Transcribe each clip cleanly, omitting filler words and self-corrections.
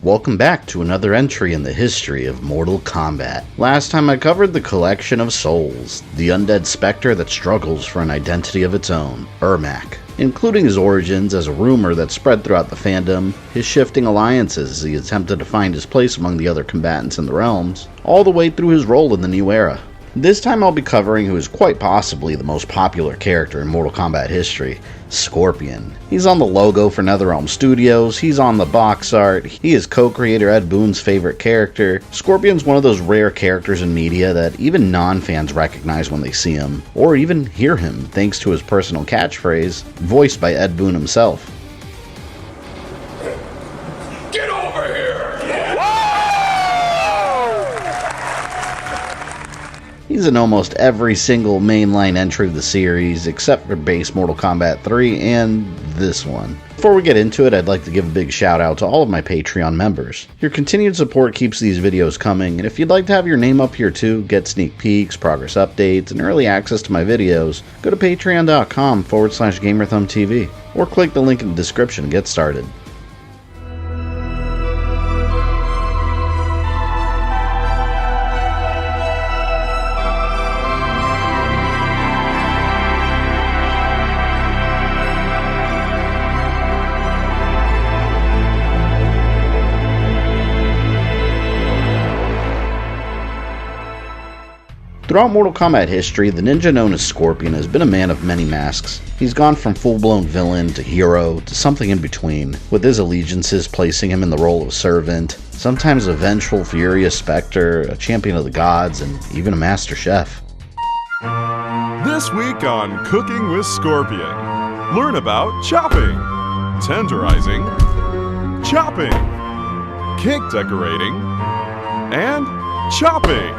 Welcome back to another entry in the history of Mortal Kombat. Last time I covered the collection of souls, the undead Spectre that struggles for an identity of its own, Ermac, including his origins as a rumor that spread throughout the fandom, his shifting alliances as he attempted to find his place among the other combatants in the realms, all the way through his role in the new era. This time I'll be covering who is quite possibly the most popular character in Mortal Kombat history, Scorpion. He's on the logo for NetherRealm Studios, he's on the box art, he is co-creator Ed Boon's favorite character. Scorpion's one of those rare characters in media that even non-fans recognize when they see him, or even hear him thanks to his personal catchphrase, voiced by Ed Boon himself. Get over here! He's in almost every single mainline entry of the series, except for base Mortal Kombat 3 and this one. Before we get into it, I'd like to give a big shout out to all of my Patreon members. Your continued support keeps these videos coming, and if you'd like to have your name up here too, get sneak peeks, progress updates, and early access to my videos, go to patreon.com/GamerThumbTV, or click the link in the description to get started. Throughout Mortal Kombat history, the ninja known as Scorpion has been a man of many masks. He's gone from full-blown villain to hero to something in between, with his allegiances placing him in the role of servant, sometimes a vengeful, furious Spectre, a champion of the gods, and even a master chef. This week on Cooking with Scorpion, learn about chopping, tenderizing, chopping, cake decorating, and chopping.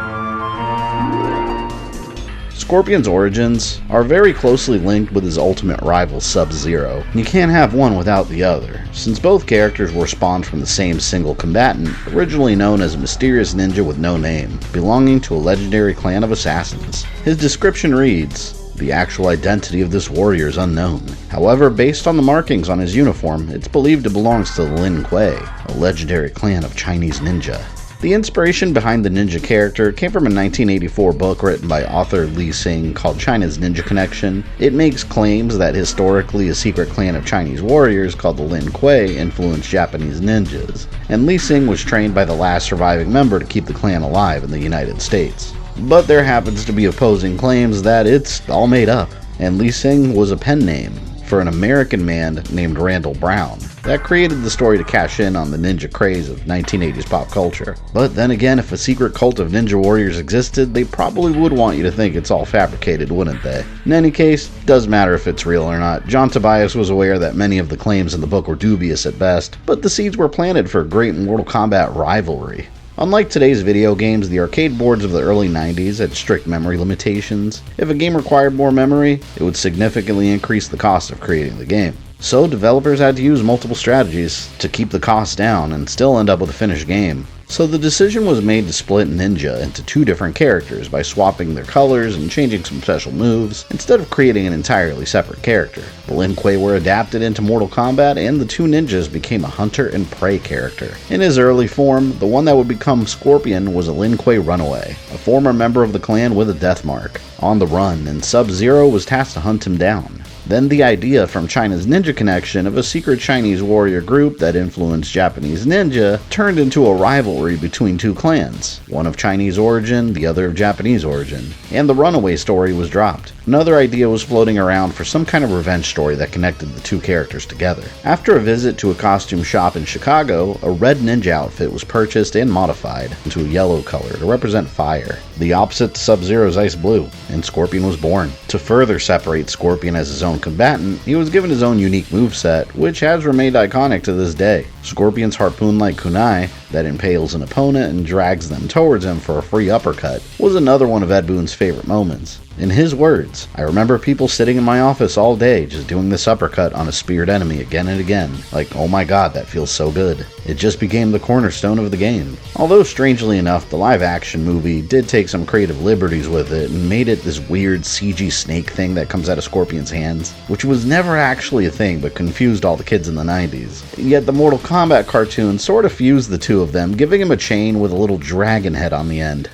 Scorpion's origins are very closely linked with his ultimate rival Sub-Zero. You can't have one without the other, since both characters were spawned from the same single combatant, originally known as a mysterious ninja with no name, belonging to a legendary clan of assassins. His description reads, "The actual identity of this warrior is unknown. However, based on the markings on his uniform, it's believed it belongs to the Lin Kuei, a legendary clan of Chinese ninja." The inspiration behind the ninja character came from a 1984 book written by author Li Sing called China's Ninja Connection. It makes claims that historically a secret clan of Chinese warriors called the Lin Kuei influenced Japanese ninjas, and Li Sing was trained by the last surviving member to keep the clan alive in the United States. But there happens to be opposing claims that it's all made up, and Li Sing was a pen name for an American man named Randall Brown. That created the story to cash in on the ninja craze of 1980s pop culture. But then again, if a secret cult of ninja warriors existed, they probably would want you to think it's all fabricated, wouldn't they? In any case, it doesn't matter if it's real or not. John Tobias was aware that many of the claims in the book were dubious at best, but the seeds were planted for a great Mortal Kombat rivalry. Unlike today's video games, the arcade boards of the early 90s had strict memory limitations. If a game required more memory, it would significantly increase the cost of creating the game. So developers had to use multiple strategies to keep the cost down and still end up with a finished game. So the decision was made to split Ninja into two different characters by swapping their colors and changing some special moves, instead of creating an entirely separate character. The Lin Kuei were adapted into Mortal Kombat, and the two ninjas became a hunter and prey character. In his early form, the one that would become Scorpion was a Lin Kuei Runaway, a former member of the clan with a death mark, on the run, and Sub-Zero was tasked to hunt him down. Then the idea from China's Ninja Connection of a secret Chinese warrior group that influenced Japanese ninja turned into a rivalry between two clans, one of Chinese origin, the other of Japanese origin, and the Runaway story was dropped. Another idea was floating around for some kind of revenge story that connected the two characters together. After a visit to a costume shop in Chicago, a red ninja outfit was purchased and modified into a yellow color to represent fire, the opposite to Sub-Zero's ice blue, and Scorpion was born. To further separate Scorpion as his own combatant, he was given his own unique moveset, which has remained iconic to this day. Scorpion's harpoon-like kunai that impales an opponent and drags them towards him for a free uppercut was another one of Ed Boon's favorite moments. In his words, "I remember people sitting in my office all day just doing this uppercut on a speared enemy again and again. Like, oh my god, that feels so good." It just became the cornerstone of the game. Although strangely enough, the live action movie did take some creative liberties with it and made it this weird CG snake thing that comes out of Scorpion's hands, which was never actually a thing but confused all the kids in the 90s. Yet the Mortal Kombat cartoon sort of fused the two of them, giving him a chain with a little dragon head on the end.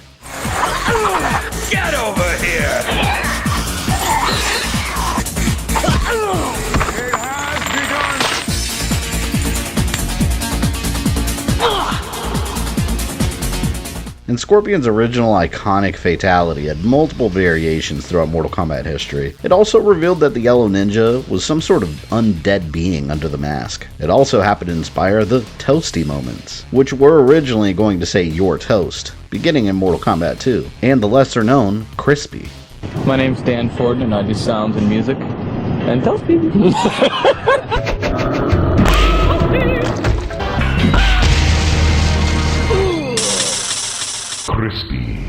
Get over here! It has begun! And Scorpion's original iconic fatality had multiple variations throughout Mortal Kombat history. It also revealed that the Yellow Ninja was some sort of undead being under the mask. It also happened to inspire the Toasty moments, which were originally going to say "Your toast," beginning in Mortal Kombat 2, and the lesser known Crispy. My name's Dan Ford and I do sounds and music. And tell people. Crispy.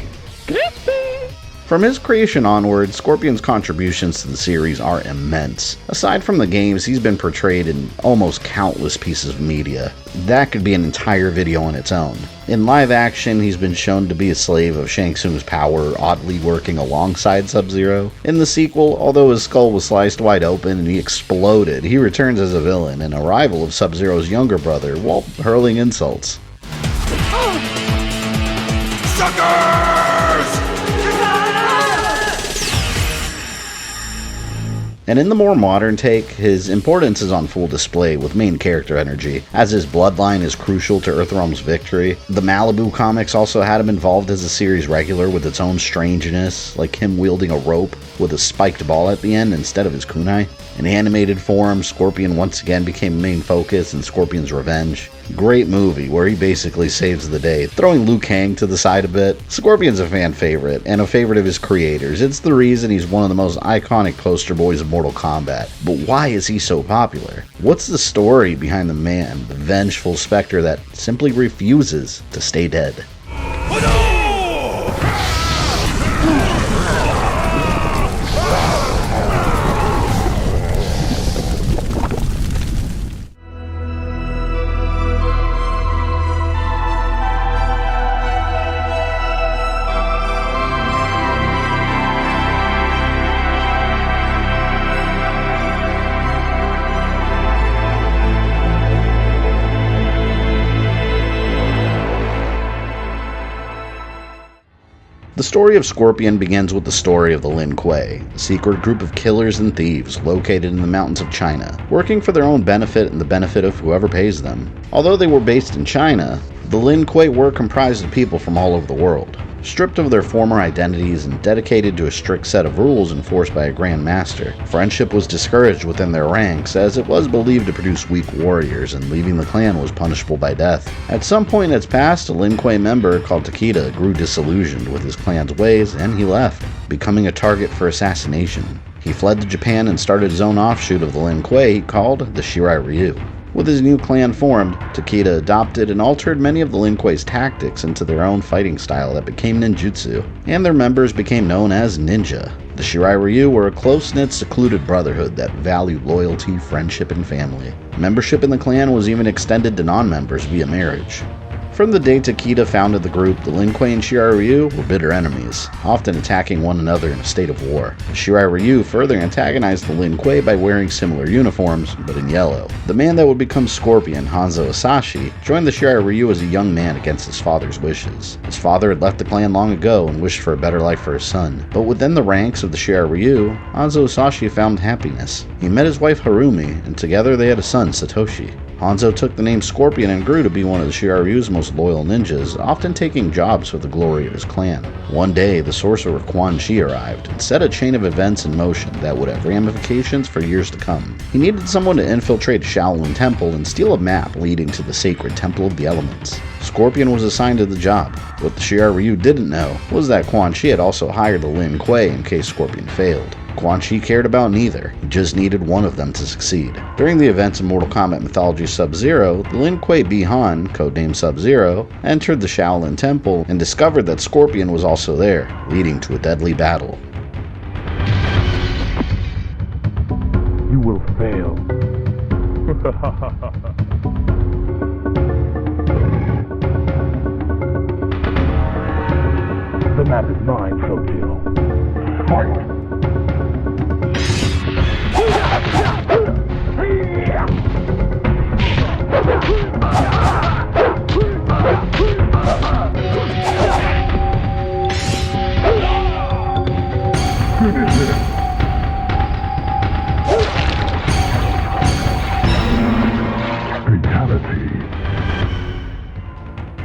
From his creation onward, Scorpion's contributions to the series are immense. Aside from the games, he's been portrayed in almost countless pieces of media. That could be an entire video on its own. In live action, he's been shown to be a slave of Shang Tsung's power, oddly working alongside Sub-Zero. In the sequel, although his skull was sliced wide open and he exploded, he returns as a villain and a rival of Sub-Zero's younger brother, while hurling insults. Suckers! And in the more modern take, his importance is on full display with main character energy, as his bloodline is crucial to Earthrealm's victory. The Malibu comics also had him involved as a series regular with its own strangeness, like him wielding a rope with a spiked ball at the end instead of his kunai. In animated form, Scorpion once again became main focus in Scorpion's Revenge. Great movie where he basically saves the day, throwing Liu Kang to the side a bit. Scorpion's a fan favorite, and a favorite of his creators. It's the reason he's one of the most iconic poster boys of Mortal Kombat. But why is he so popular? What's the story behind the man, the vengeful Spectre that simply refuses to stay dead? The story of Scorpion begins with the story of the Lin Kuei, a secret group of killers and thieves located in the mountains of China, working for their own benefit and the benefit of whoever pays them. Although they were based in China, the Lin Kuei were comprised of people from all over the world. Stripped of their former identities and dedicated to a strict set of rules enforced by a Grand Master, friendship was discouraged within their ranks as it was believed to produce weak warriors, and leaving the clan was punishable by death. At some point in its past, a Lin Kuei member called Takeda grew disillusioned with his clan's ways and he left, becoming a target for assassination. He fled to Japan and started his own offshoot of the Lin Kuei called the Shirai Ryu. With his new clan formed, Takeda adopted and altered many of the Lin Kuei's tactics into their own fighting style that became ninjutsu, and their members became known as ninja. The Shirai Ryu were a close-knit, secluded brotherhood that valued loyalty, friendship, and family. Membership in the clan was even extended to non-members via marriage. From the day Takeda founded the group, the Lin Kuei and Shirai Ryu were bitter enemies, often attacking one another in a state of war. The Shirai Ryu further antagonized the Lin Kuei by wearing similar uniforms, but in yellow. The man that would become Scorpion, Hanzo Hasashi, joined the Shirai Ryu as a young man against his father's wishes. His father had left the clan long ago and wished for a better life for his son. But within the ranks of the Shirai Ryu, Hanzo Hasashi found happiness. He met his wife Harumi, and together they had a son, Satoshi. Hanzo took the name Scorpion and grew to be one of the Shirai Ryu's most loyal ninjas, often taking jobs for the glory of his clan. One day, the sorcerer Quan Chi arrived and set a chain of events in motion that would have ramifications for years to come. He needed someone to infiltrate Shaolin Temple and steal a map leading to the sacred Temple of the Elements. Scorpion was assigned to the job. What the Shirai Ryu didn't know was that Quan Chi had also hired the Lin Kuei in case Scorpion failed. Quan Chi cared about neither, he just needed one of them to succeed. During the events of Mortal Kombat Mythology Sub-Zero, the Lin Kuei Bi-Han, codenamed Sub-Zero, entered the Shaolin Temple and discovered that Scorpion was also there, leading to a deadly battle. You will fail. The map is mine, Sub-Zero. Fight!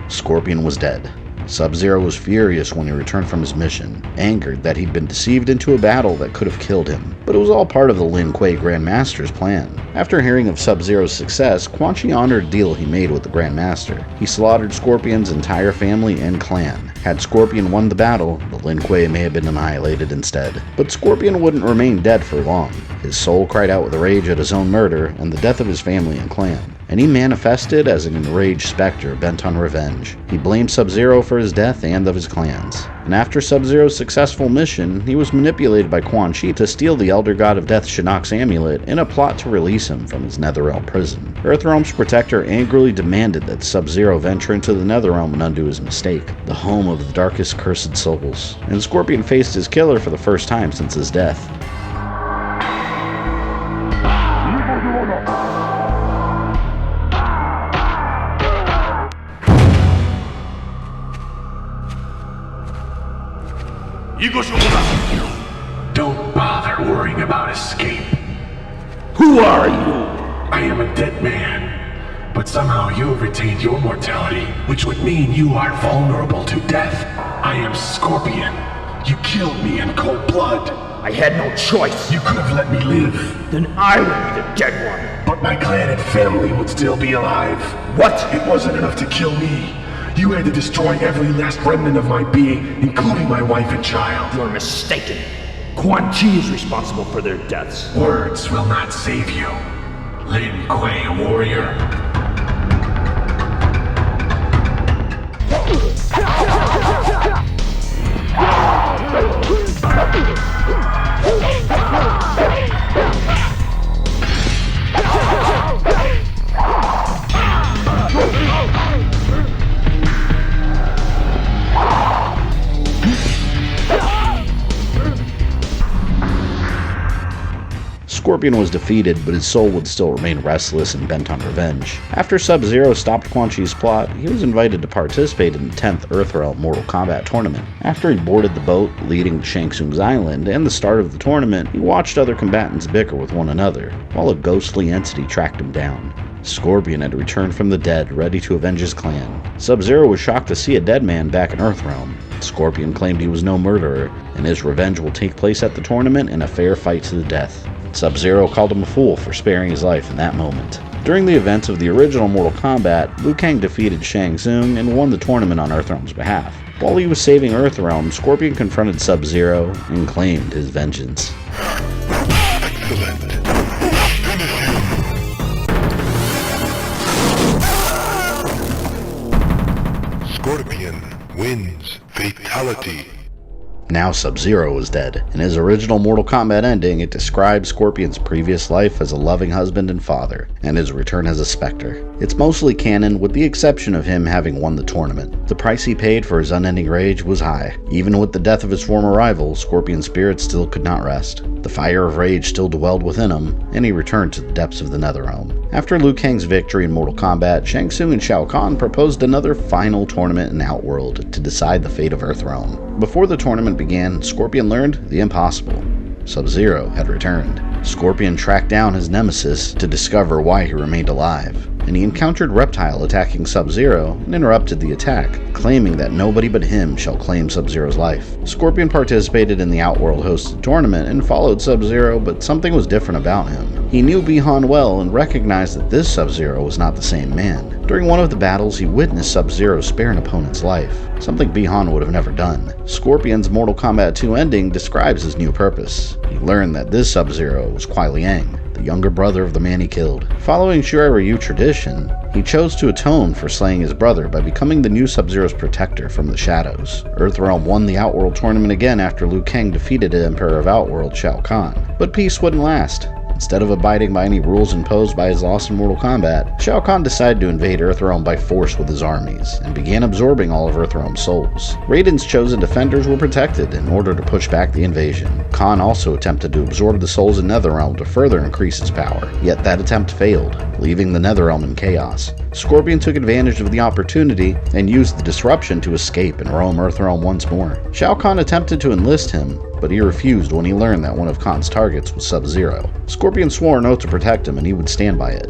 Scorpion was dead. Sub-Zero was furious when he returned from his mission, angered that he'd been deceived into a battle that could have killed him, but it was all part of the Lin Kuei Grand Master's plan. After hearing of Sub-Zero's success, Quan Chi honored a deal he made with the Grand Master. He slaughtered Scorpion's entire family and clan. Had Scorpion won the battle, the Lin Kuei may have been annihilated instead. But Scorpion wouldn't remain dead for long. His soul cried out with rage at his own murder and the death of his family and clan, and he manifested as an enraged Spectre bent on revenge. He blamed Sub-Zero for his death and of his clans. And after Sub-Zero's successful mission, he was manipulated by Quan Chi to steal the Elder God of Death Shinnok's amulet in a plot to release him from his Netherrealm prison. Earthrealm's protector angrily demanded that Sub-Zero venture into the Netherrealm and undo his mistake, the home of the darkest cursed souls. And Scorpion faced his killer for the first time since his death. Don't bother worrying about escape. Who are you? I am a dead man, but somehow you have retained your mortality, which would mean you are vulnerable to death. I am Scorpion. You killed me in cold blood. I had no choice. You could have let me live. Then I would be the dead one. But my clan and family would still be alive. What? It wasn't enough to kill me. You had to destroy every last remnant of my being, including my wife and child. You're mistaken. Quan Chi is responsible for their deaths. Words will not save you. Lin Kuei, warrior. Scorpion was defeated, but his soul would still remain restless and bent on revenge. After Sub-Zero stopped Quan Chi's plot, he was invited to participate in the 10th Earthrealm Mortal Kombat tournament. After he boarded the boat leading to Shang Tsung's island and the start of the tournament, he watched other combatants bicker with one another, while a ghostly entity tracked him down. Scorpion had returned from the dead, ready to avenge his clan. Sub-Zero was shocked to see a dead man back in Earthrealm. Scorpion claimed he was no murderer, and his revenge will take place at the tournament in a fair fight to the death. Sub-Zero called him a fool for sparing his life in that moment. During the events of the original Mortal Kombat, Liu Kang defeated Shang Tsung and won the tournament on Earthrealm's behalf. While he was saving Earthrealm, Scorpion confronted Sub-Zero and claimed his vengeance. Scorpion wins. Fatality. Now Sub-Zero was dead. In his original Mortal Kombat ending, it described Scorpion's previous life as a loving husband and father, and his return as a Spectre. It's mostly canon, with the exception of him having won the tournament. The price he paid for his unending rage was high. Even with the death of his former rival, Scorpion's spirit still could not rest. The fire of rage still dwelled within him, and he returned to the depths of the Netherrealm. After Liu Kang's victory in Mortal Kombat, Shang Tsung and Shao Kahn proposed another final tournament in Outworld to decide the fate of Earthrealm. Before the tournament began, Scorpion learned the impossible. Sub-Zero had returned. Scorpion tracked down his nemesis to discover why he remained alive, and he encountered Reptile attacking Sub-Zero and interrupted the attack, claiming that nobody but him shall claim Sub-Zero's life. Scorpion participated in the Outworld hosted tournament and followed Sub-Zero, but something was different about him. He knew Bi-Han well and recognized that this Sub-Zero was not the same man. During one of the battles, he witnessed Sub-Zero spare an opponent's life, something Bi-Han would have never done. Scorpion's Mortal Kombat 2 ending describes his new purpose. He learned that this Sub-Zero was Kuai Liang, the younger brother of the man he killed. Following Shirai Ryu tradition, he chose to atone for slaying his brother by becoming the new Sub-Zero's protector from the shadows. Earthrealm won the Outworld tournament again after Liu Kang defeated the Emperor of Outworld, Shao Kahn. But peace wouldn't last. Instead of abiding by any rules imposed by his loss in Mortal Kombat, Shao Kahn decided to invade Earthrealm by force with his armies, and began absorbing all of Earthrealm's souls. Raiden's chosen defenders were protected in order to push back the invasion. Kahn also attempted to absorb the souls in Netherrealm to further increase his power, yet that attempt failed, leaving the Netherrealm in chaos. Scorpion took advantage of the opportunity and used the disruption to escape and roam Earthrealm once more. Shao Kahn attempted to enlist him, but he refused when he learned that one of Kahn's targets was Sub-Zero. Scorpion swore an oath to protect him and he would stand by it.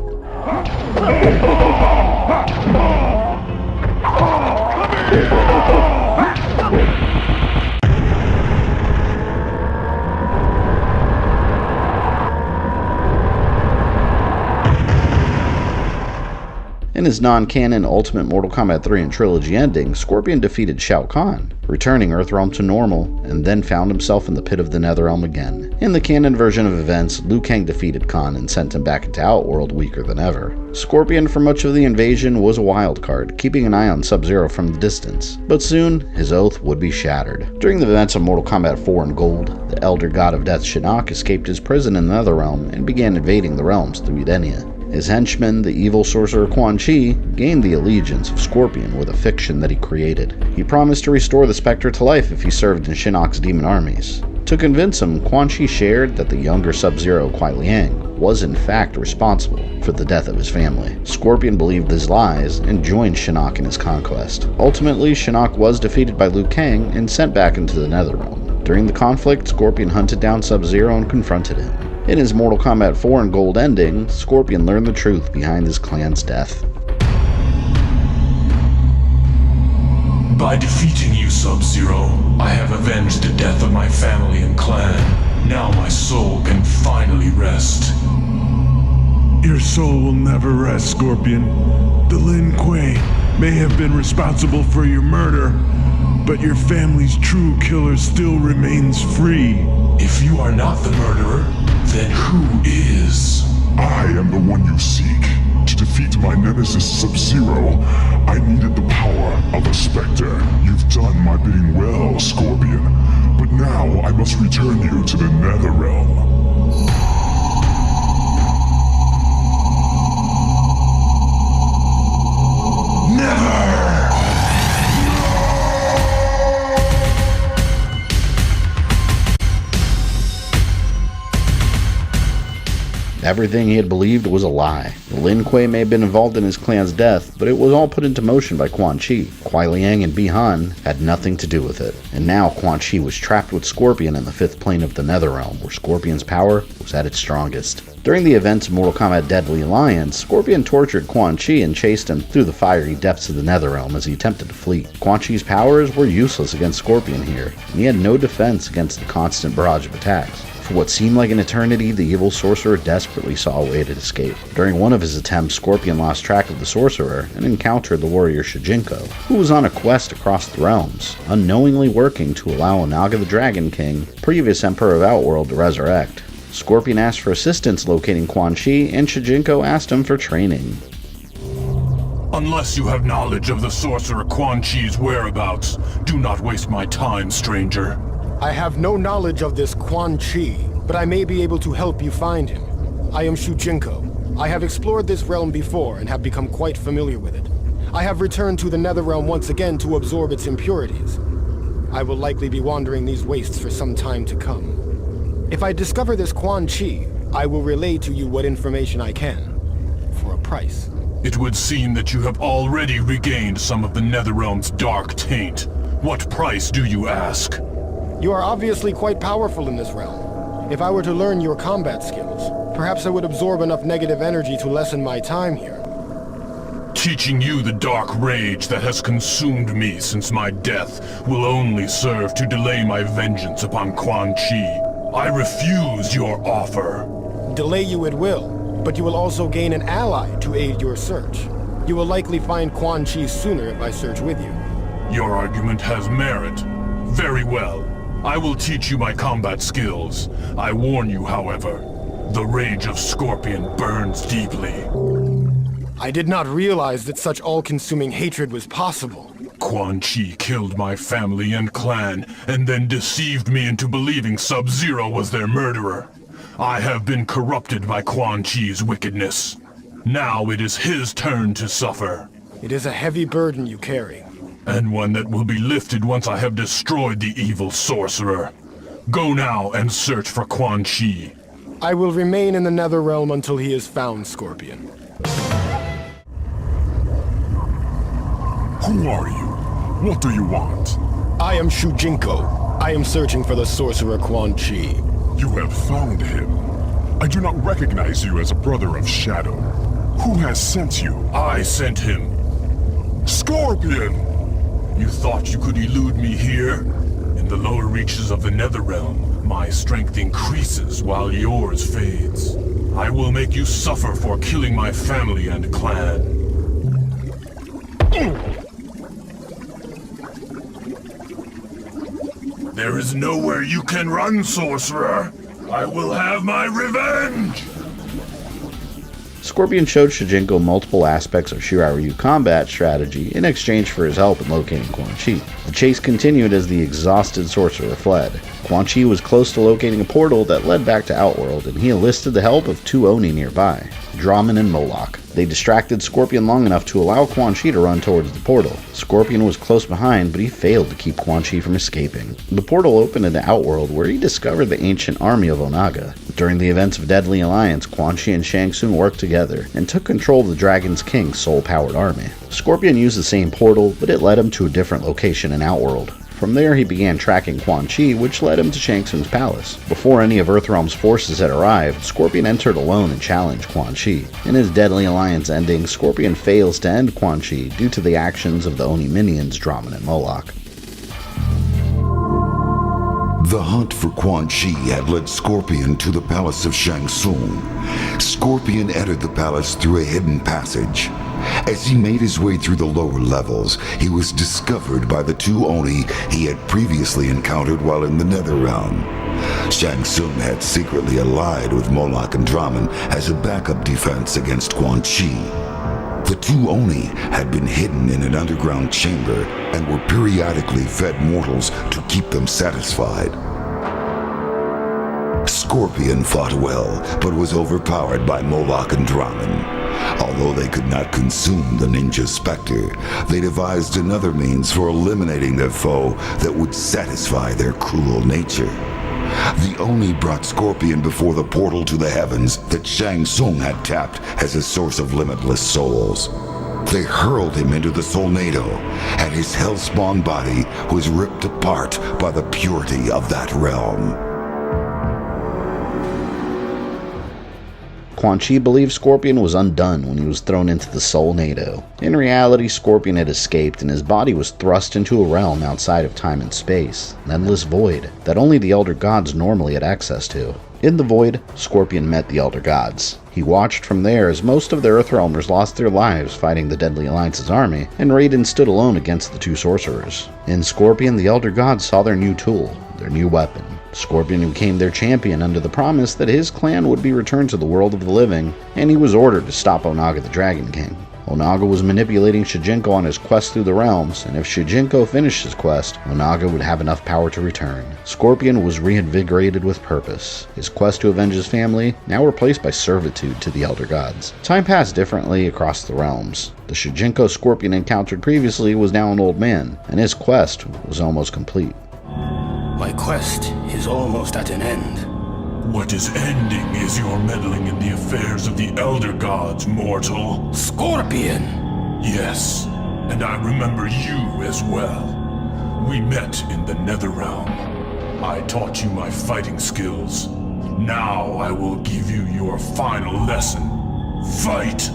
In his non-canon Ultimate Mortal Kombat 3 and Trilogy ending, Scorpion defeated Shao Kahn, returning Earthrealm to normal, and then found himself in the pit of the Netherrealm again. In the canon version of events, Liu Kang defeated Kahn and sent him back into Outworld weaker than ever. Scorpion for much of the invasion was a wild card, keeping an eye on Sub-Zero from the distance, but soon his oath would be shattered. During the events of Mortal Kombat 4 in Gold, the Elder God of Death Shinnok escaped his prison in the Netherrealm and began invading the realms through Edenia. His henchman, the evil sorcerer Quan Chi, gained the allegiance of Scorpion with a fiction that he created. He promised to restore the Spectre to life if he served in Shinnok's demon armies. To convince him, Quan Chi shared that the younger Sub-Zero Kuai Liang was in fact responsible for the death of his family. Scorpion believed his lies and joined Shinnok in his conquest. Ultimately, Shinnok was defeated by Liu Kang and sent back into the Netherrealm. During the conflict, Scorpion hunted down Sub-Zero and confronted him. In his Mortal Kombat 4 and Gold ending, Scorpion learned the truth behind his clan's death. By defeating you, Sub-Zero, I have avenged the death of my family and clan. Now my soul can finally rest. Your soul will never rest, Scorpion. The Lin Kuei may have been responsible for your murder, but your family's true killer still remains free. If you are not the murderer, then who is? I am the one you seek. To defeat my nemesis Sub-Zero, I needed the power of a Spectre. You've done my bidding well, Scorpion, but now I must return you to the Netherrealm. Everything he had believed was a lie. Lin Kuei may have been involved in his clan's death, but it was all put into motion by Quan Chi. Kuai Liang and Bi-Han had nothing to do with it. And now Quan Chi was trapped with Scorpion in the fifth plane of the Netherrealm, where Scorpion's power was at its strongest. During the events of Mortal Kombat Deadly Alliance, Scorpion tortured Quan Chi and chased him through the fiery depths of the Netherrealm as he attempted to flee. Quan Chi's powers were useless against Scorpion here, and he had no defense against the constant barrage of attacks. For what seemed like an eternity, the evil sorcerer desperately saw a way to escape. During one of his attempts, Scorpion lost track of the sorcerer and encountered the warrior Shujinko, who was on a quest across the realms, unknowingly working to allow Onaga the Dragon King, previous Emperor of Outworld, to resurrect. Scorpion asked for assistance locating Quan Chi, and Shujinko asked him for training. Unless you have knowledge of the sorcerer Quan Chi's whereabouts, do not waste my time, stranger. I have no knowledge of this Quan Chi, but I may be able to help you find him. I am Shujinko. I have explored this realm before and have become quite familiar with it. I have returned to the Netherrealm once again to absorb its impurities. I will likely be wandering these wastes for some time to come. If I discover this Quan Chi, I will relay to you what information I can, for a price. It would seem that you have already regained some of the Netherrealm's dark taint. What price do you ask? You are obviously quite powerful in this realm. If I were to learn your combat skills, perhaps I would absorb enough negative energy to lessen my time here. Teaching you the dark rage that has consumed me since my death will only serve to delay my vengeance upon Quan Chi. I refuse your offer. delay you it will, but you will also gain an ally to aid your search. You will likely find Quan Chi sooner if I search with you. Your argument has merit. Very well. I will teach you my combat skills. I warn you, however, the rage of Scorpion burns deeply. I did not realize that such all-consuming hatred was possible. Quan Chi killed my family and clan, and then deceived me into believing Sub-Zero was their murderer. I have been corrupted by Quan Chi's wickedness. Now it is his turn to suffer. It is a heavy burden you carry. And one that will be lifted once I have destroyed the evil sorcerer. Go now and search for Quan Chi. I will remain in the Netherrealm until he is found, Scorpion. Who are you? What do you want? I am Shujinko. I am searching for the sorcerer Quan Chi. You have found him. I do not recognize you as a brother of Shadow. Who has sent you? I sent him. Scorpion! You thought you could elude me here? In the lower reaches of the Netherrealm, my strength increases while yours fades. I will make you suffer for killing my family and clan. There is nowhere you can run, sorcerer. I will have my revenge! Scorpion showed Shujinko multiple aspects of Shiryu combat strategy in exchange for his help in locating Quan Chi. The chase continued as the exhausted sorcerer fled. Quan Chi was close to locating a portal that led back to Outworld, and he enlisted the help of two Oni nearby, Draman and Moloch. They distracted Scorpion long enough to allow Quan Chi to run towards the portal. Scorpion was close behind, but he failed to keep Quan Chi from escaping. The portal opened into Outworld, where he discovered the ancient army of Onaga. During the events of Deadly Alliance, Quan Chi and Shang Tsung worked together and took control of the Dragon's King's soul-powered army. Scorpion used the same portal, but it led him to a different location in Outworld. From there, he began tracking Quan Chi, which led him to Shang Tsung's palace. Before any of Earthrealm's forces had arrived, Scorpion entered alone and challenged Quan Chi. In his Deadly Alliance ending, Scorpion fails to end Quan Chi due to the actions of the Oni minions Draman and Moloch. The hunt for Quan Chi had led Scorpion to the palace of Shang Tsung. Scorpion entered the palace through a hidden passage. As he made his way through the lower levels, he was discovered by the two Oni he had previously encountered while in the Netherrealm. Shang Tsung had secretly allied with Moloch and Draman as a backup defense against Quan Chi. The two Oni had been hidden in an underground chamber and were periodically fed mortals to keep them satisfied. Scorpion fought well, but was overpowered by Moloch and Draman. Although they could not consume the ninja Spectre, they devised another means for eliminating their foe that would satisfy their cruel nature. The Oni brought Scorpion before the portal to the heavens that Shang Tsung had tapped as a source of limitless souls. They hurled him into the Solnado, and his hellspawn body was ripped apart by the purity of that realm. Quan Chi believed Scorpion was undone when he was thrown into the Solnado. In reality, Scorpion had escaped and his body was thrust into a realm outside of time and space, an endless void that only the Elder Gods normally had access to. In the void, Scorpion met the Elder Gods. He watched from there as most of the Earthrealmers lost their lives fighting the Deadly Alliance's army, and Raiden stood alone against the two sorcerers. In Scorpion, the Elder Gods saw their new tool, their new weapon. Scorpion became their champion under the promise that his clan would be returned to the world of the living, and he was ordered to stop Onaga the Dragon King. Onaga was manipulating Shujinko on his quest through the realms, and if Shujinko finished his quest, Onaga would have enough power to return. Scorpion was reinvigorated with purpose, his quest to avenge his family now replaced by servitude to the Elder Gods. Time passed differently across the realms. The Shujinko Scorpion encountered previously was now an old man, and his quest was almost complete. My quest is almost at an end. What is ending is your meddling in the affairs of the Elder Gods, mortal. Scorpion! Yes, and I remember you as well. We met in the Netherrealm. I taught you my fighting skills. Now I will give you your final lesson. Fight!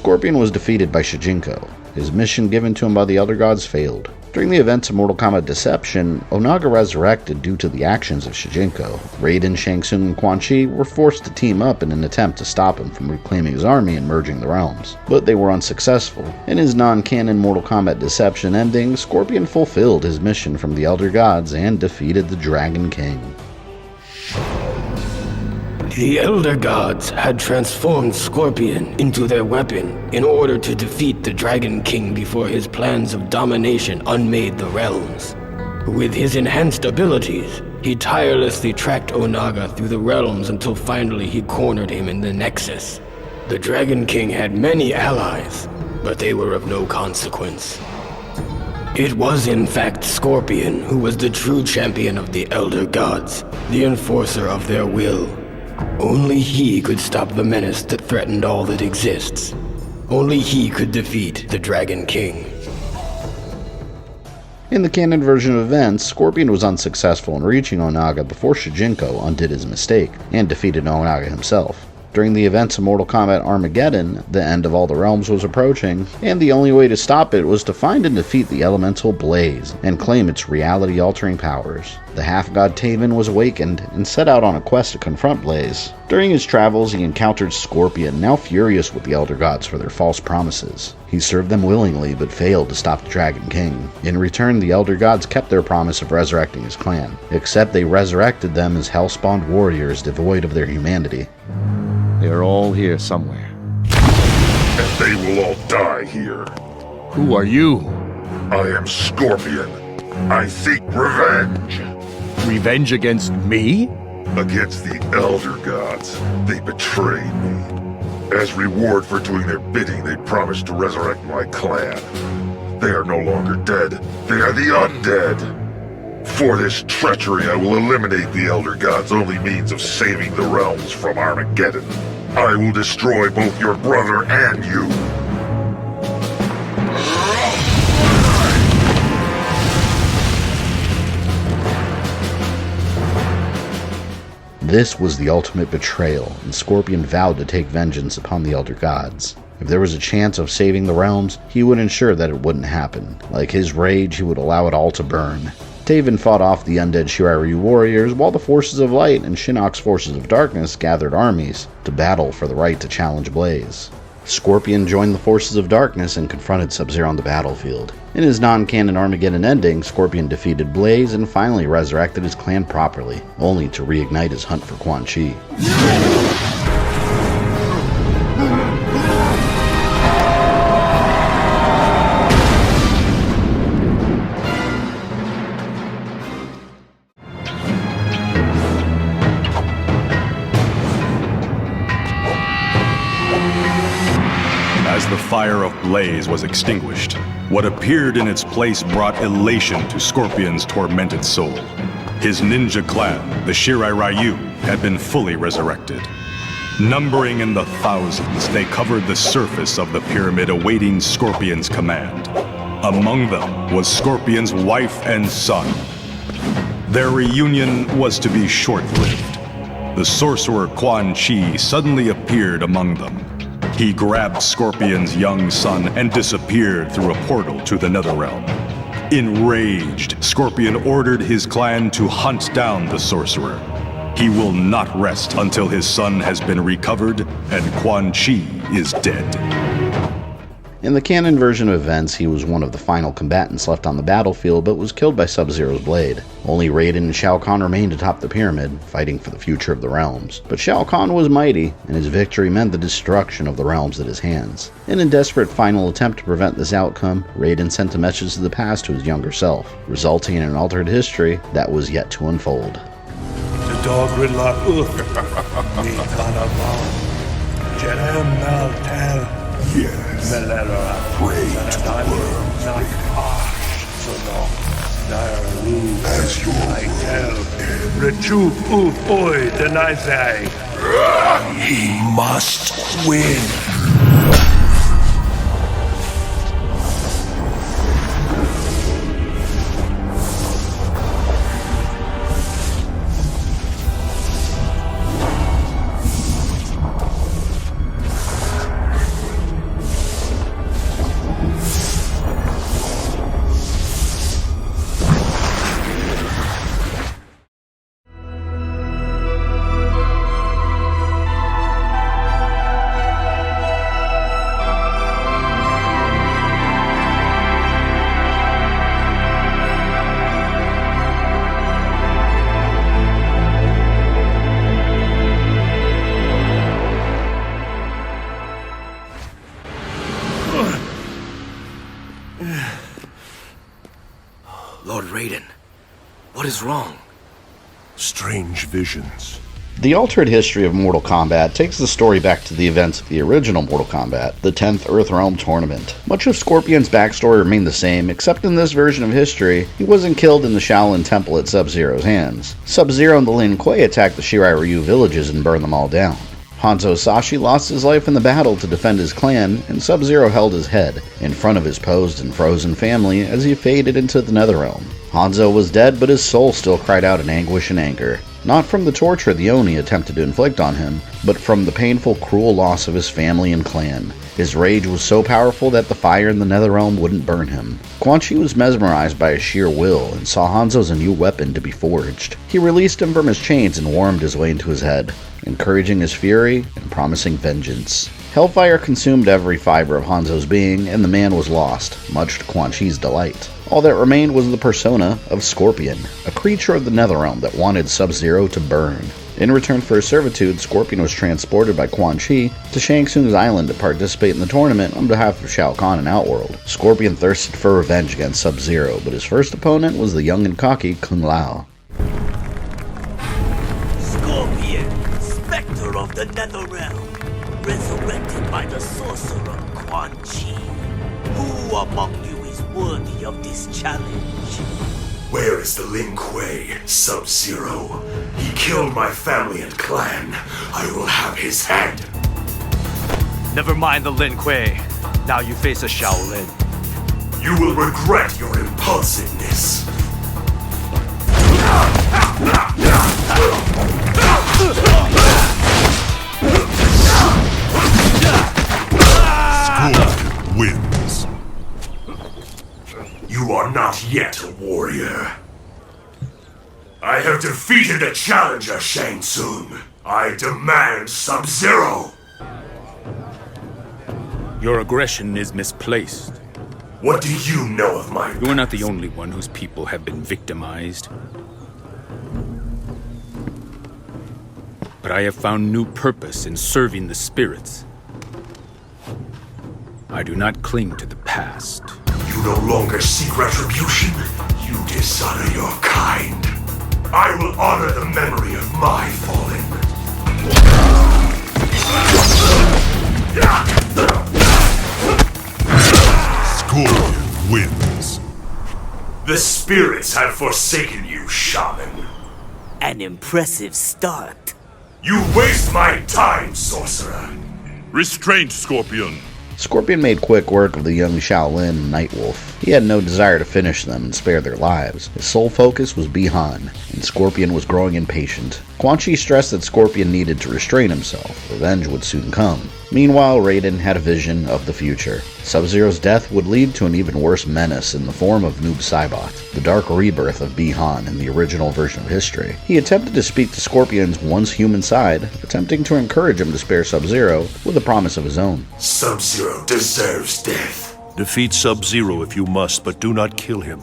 Scorpion was defeated by Shujinko. His mission given to him by the Elder Gods failed. During the events of Mortal Kombat Deception, Onaga resurrected due to the actions of Shujinko. Raiden, Shang Tsung, and Quan Chi were forced to team up in an attempt to stop him from reclaiming his army and merging the realms, but they were unsuccessful. In his non-canon Mortal Kombat Deception ending, Scorpion fulfilled his mission from the Elder Gods and defeated the Dragon King. The Elder Gods had transformed Scorpion into their weapon in order to defeat the Dragon King before his plans of domination unmade the realms. With his enhanced abilities, he tirelessly tracked Onaga through the realms until finally he cornered him in the Nexus. The Dragon King had many allies, but they were of no consequence. It was in fact Scorpion who was the true champion of the Elder Gods, the enforcer of their will. Only he could stop the menace that threatened all that exists. Only he could defeat the Dragon King. In the canon version of events, Scorpion was unsuccessful in reaching Onaga before Shujinko undid his mistake and defeated Onaga himself. During the events of Mortal Kombat Armageddon, the end of all the realms was approaching, and the only way to stop it was to find and defeat the elemental Blaze and claim its reality-altering powers. The half-god Taven was awakened and set out on a quest to confront Blaze. During his travels, he encountered Scorpion, now furious with the Elder Gods for their false promises. He served them willingly, but failed to stop the Dragon King. In return, the Elder Gods kept their promise of resurrecting his clan, except they resurrected them as hell-spawned warriors devoid of their humanity. They are all here somewhere. And they will all die here. Who are you? I am Scorpion. I seek revenge. Revenge against me? Against the Elder Gods. They betrayed me. As reward for doing their bidding, they promised to resurrect my clan. They are no longer dead. They are the undead. For this treachery, I will eliminate the Elder God's only means of saving the realms from Armageddon. I will destroy both your brother and you. This was the ultimate betrayal, and Scorpion vowed to take vengeance upon the Elder Gods. If there was a chance of saving the realms, he would ensure that it wouldn't happen. Like his rage, he would allow it all to burn. Taven fought off the undead Shiryu warriors, while the forces of light and Shinnok's forces of darkness gathered armies to battle for the right to challenge Blaze. Scorpion joined the forces of darkness and confronted Sub-Zero on the battlefield. In his non-canon Armageddon ending, Scorpion defeated Blaze and finally resurrected his clan properly, only to reignite his hunt for Quan Chi. As the fire of Blaze was extinguished, what appeared in its place brought elation to Scorpion's tormented soul. His ninja clan, the Shirai Ryu, had been fully resurrected. Numbering in the thousands, they covered the surface of the pyramid awaiting Scorpion's command. Among them was Scorpion's wife and son. Their reunion was to be short-lived. The sorcerer Quan Chi suddenly appeared among them. He grabbed Scorpion's young son and disappeared through a portal to the Netherrealm. Enraged, Scorpion ordered his clan to hunt down the sorcerer. He will not rest until his son has been recovered and Quan Chi is dead. In the canon version of events, he was one of the final combatants left on the battlefield, but was killed by Sub-Zero's blade. Only Raiden and Shao Kahn remained atop the pyramid, fighting for the future of the realms. But Shao Kahn was mighty, and his victory meant the destruction of the realms at his hands. In a desperate final attempt to prevent this outcome, Raiden sent a message to the past to his younger self, resulting in an altered history that was yet to unfold. The dog Riddler Jerem Maltel. Yes. Pray to the worms. As your Rechu Oi Denizai. He must win. is wrong? Strange visions. The altered history of Mortal Kombat takes the story back to the events of the original Mortal Kombat, the 10th Earthrealm Tournament. Much of Scorpion's backstory remained the same, except in this version of history, he wasn't killed in the Shaolin Temple at Sub-Zero's hands. Sub-Zero and the Lin Kuei attacked the Shirai Ryu villages and burned them all down. Hanzo Hasashi lost his life in the battle to defend his clan, and Sub-Zero held his head in front of his posed and frozen family as he faded into the Netherrealm. Hanzo was dead, but his soul still cried out in anguish and anger. Not from the torture the Oni attempted to inflict on him, but from the painful, cruel loss of his family and clan. His rage was so powerful that the fire in the Netherrealm wouldn't burn him. Quan Chi was mesmerized by his sheer will and saw Hanzo as a new weapon to be forged. He released him from his chains and wormed his way into his head, encouraging his fury and promising vengeance. Hellfire consumed every fiber of Hanzo's being, and the man was lost, much to Quan Chi's delight. All that remained was the persona of Scorpion, a creature of the Netherrealm that wanted Sub-Zero to burn. In return for his servitude, Scorpion was transported by Quan Chi to Shang Tsung's island to participate in the tournament on behalf of Shao Kahn and Outworld. Scorpion thirsted for revenge against Sub-Zero, but his first opponent was the young and cocky Kung Lao. Scorpion, Spectre of the Netherrealm, resurrected by the sorcerer Quan Chi. Who among you is worthy of this challenge? Where is the Lin Kuei, Sub-Zero? He killed my family and clan. I will have his head. Never mind the Lin Kuei. Now you face a Shaolin. You will regret your impulsiveness. Scorpion wins. You are not yet a warrior. I have defeated the challenger, Shang Tsung. I demand Sub-Zero. Your aggression is misplaced. What do you know of my You are not the only one whose people have been victimized. But I have found new purpose in serving the spirits. I do not cling to the past. You no longer seek retribution. You dishonor your kind. I will honor the memory of my fallen. Scorpion wins. The spirits have forsaken you, Shaman. An impressive start. You waste my time, sorcerer. Restraint, Scorpion. Scorpion made quick work of the young Shaolin and Nightwolf. He had no desire to finish them and spare their lives. His sole focus was Bi-Han, and Scorpion was growing impatient. Quan Chi stressed that Scorpion needed to restrain himself. Revenge would soon come. Meanwhile, Raiden had a vision of the future. Sub-Zero's death would lead to an even worse menace in the form of Noob Saibot, the dark rebirth of Bi-Han in the original version of history. He attempted to speak to Scorpion's once human side, attempting to encourage him to spare Sub-Zero with a promise of his own. Sub-Zero deserves death. Defeat Sub-Zero if you must, but do not kill him.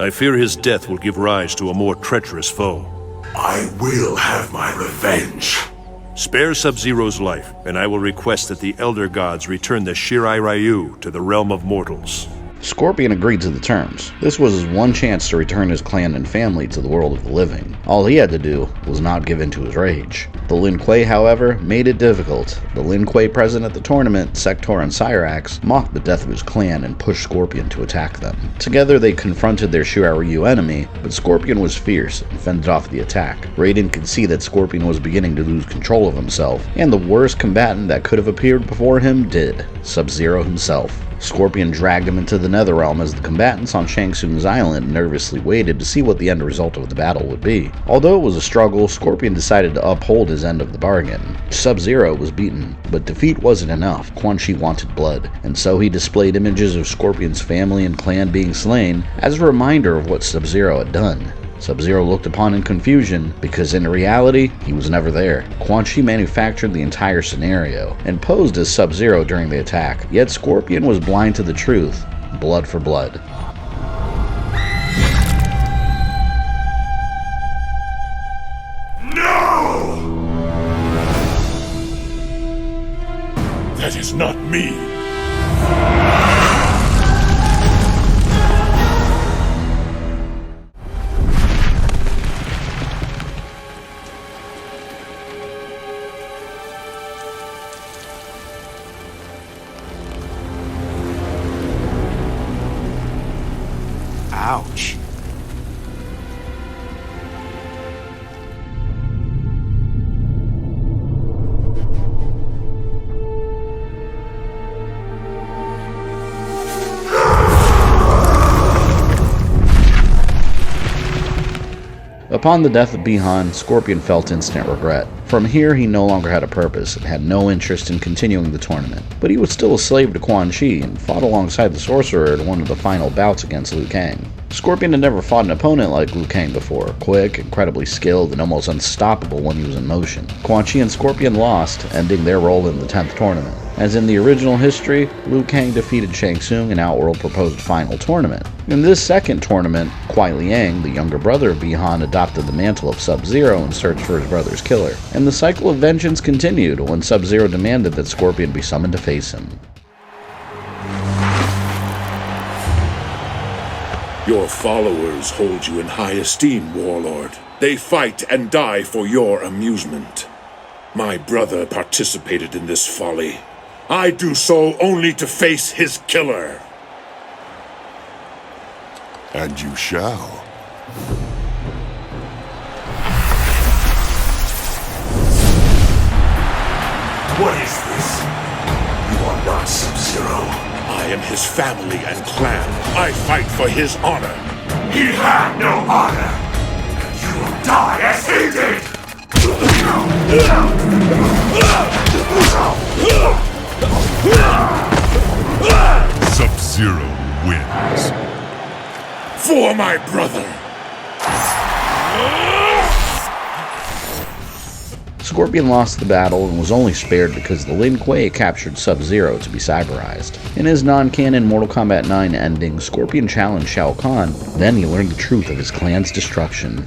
I fear his death will give rise to a more treacherous foe. I will have my revenge. Spare Sub-Zero's life, and I will request that the Elder Gods return the Shirai Ryu to the realm of mortals. Scorpion agreed to the terms. This was his one chance to return his clan and family to the world of the living. All he had to do was not give in to his rage. The Lin Kuei, however, made it difficult. The Lin Kuei present at the tournament, Sector and Cyrax, mocked the death of his clan and pushed Scorpion to attack them. Together they confronted their Shirai Ryu enemy, but Scorpion was fierce and fended off the attack. Raiden could see that Scorpion was beginning to lose control of himself, and the worst combatant that could have appeared before him did, Sub-Zero himself. Scorpion dragged him into the Netherrealm as the combatants on Shang Tsung's island nervously waited to see what the end result of the battle would be. Although it was a struggle, Scorpion decided to uphold his end of the bargain. Sub-Zero was beaten, but defeat wasn't enough. Quan Chi wanted blood, and so he displayed images of Scorpion's family and clan being slain as a reminder of what Sub-Zero had done. Sub-Zero looked upon in confusion, because in reality, he was never there. Quan Chi manufactured the entire scenario, and posed as Sub-Zero during the attack, yet Scorpion was blind to the truth. Blood for blood. No! That is not me. Upon the death of Bi-Han, Scorpion felt instant regret. From here, he no longer had a purpose and had no interest in continuing the tournament. But he was still a slave to Quan Chi and fought alongside the Sorcerer in one of the final bouts against Liu Kang. Scorpion had never fought an opponent like Liu Kang before, quick, incredibly skilled, and almost unstoppable when he was in motion. Quan Chi and Scorpion lost, ending their role in the 10th tournament. As in the original history, Liu Kang defeated Shang Tsung in Outworld proposed final tournament. In this second tournament, Kuai Liang, the younger brother of Bi-Han, adopted the mantle of Sub-Zero in search for his brother's killer. And the cycle of vengeance continued when Sub-Zero demanded that Scorpion be summoned to face him. Your followers hold you in high esteem, Warlord. They fight and die for your amusement. My brother participated in this folly. I do so only to face his killer. And you shall. What is this? You are not Sub-Zero. I am his family and clan. I fight for his honor. He had no honor. And you will die as he did. Sub-Zero wins. For my brother. Scorpion lost the battle and was only spared because the Lin Kuei captured Sub-Zero to be cyberized. In his non-canon Mortal Kombat 9 ending, Scorpion challenged Shao Kahn, then he learned the truth of his clan's destruction.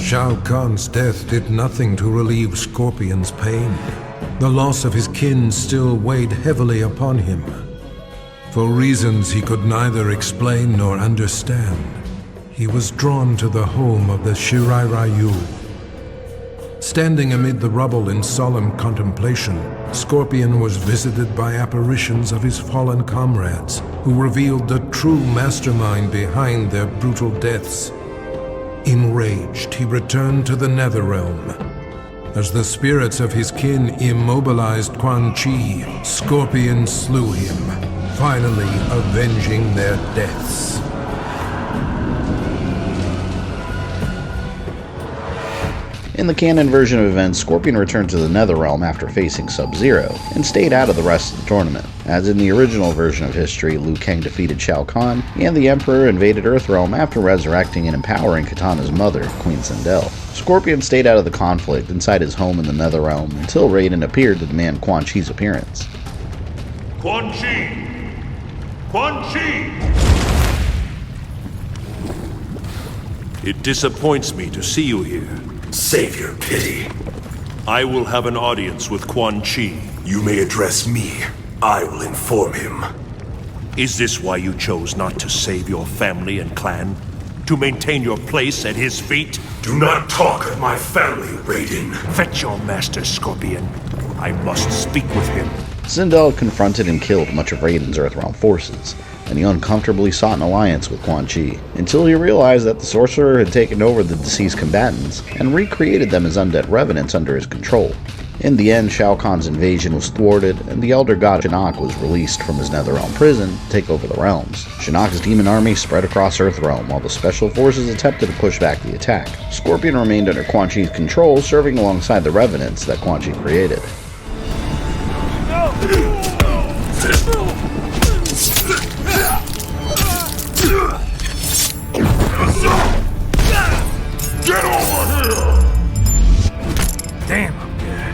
Shao Kahn's death did nothing to relieve Scorpion's pain. The loss of his kin still weighed heavily upon him. For reasons he could neither explain nor understand, he was drawn to the home of the Shirai Ryu. Standing amid the rubble in solemn contemplation, Scorpion was visited by apparitions of his fallen comrades, who revealed the true mastermind behind their brutal deaths. Enraged, he returned to the Netherrealm. As the spirits of his kin immobilized Quan Chi, Scorpion slew him, finally avenging their deaths. In the canon version of events, Scorpion returned to the Netherrealm after facing Sub-Zero, and stayed out of the rest of the tournament. As in the original version of history, Liu Kang defeated Shao Kahn, and the Emperor invaded Earthrealm after resurrecting and empowering Kitana's mother, Queen Sindel. Scorpion stayed out of the conflict inside his home in the Netherrealm until Raiden appeared to demand Quan Chi's appearance. Quan Chi! Quan Chi! It disappoints me to see you here. Save your pity. I will have an audience with Quan Chi. You may address me. I will inform him. Is this why you chose not to save your family and clan? To maintain your place at his feet? Do not talk of my family, Raiden. Fetch your master, Scorpion. I must speak with him. Sindel confronted and killed much of Raiden's Earthrealm forces, and he uncomfortably sought an alliance with Quan Chi, until he realized that the Sorcerer had taken over the deceased combatants and recreated them as undead revenants under his control. In the end, Shao Kahn's invasion was thwarted, and the Elder God Shinnok was released from his Netherrealm prison to take over the realms. Shinnok's demon army spread across Earthrealm, while the Special Forces attempted to push back the attack. Scorpion remained under Quan Chi's control, serving alongside the revenants that Quan Chi created. Get over here! Damn, I'm good.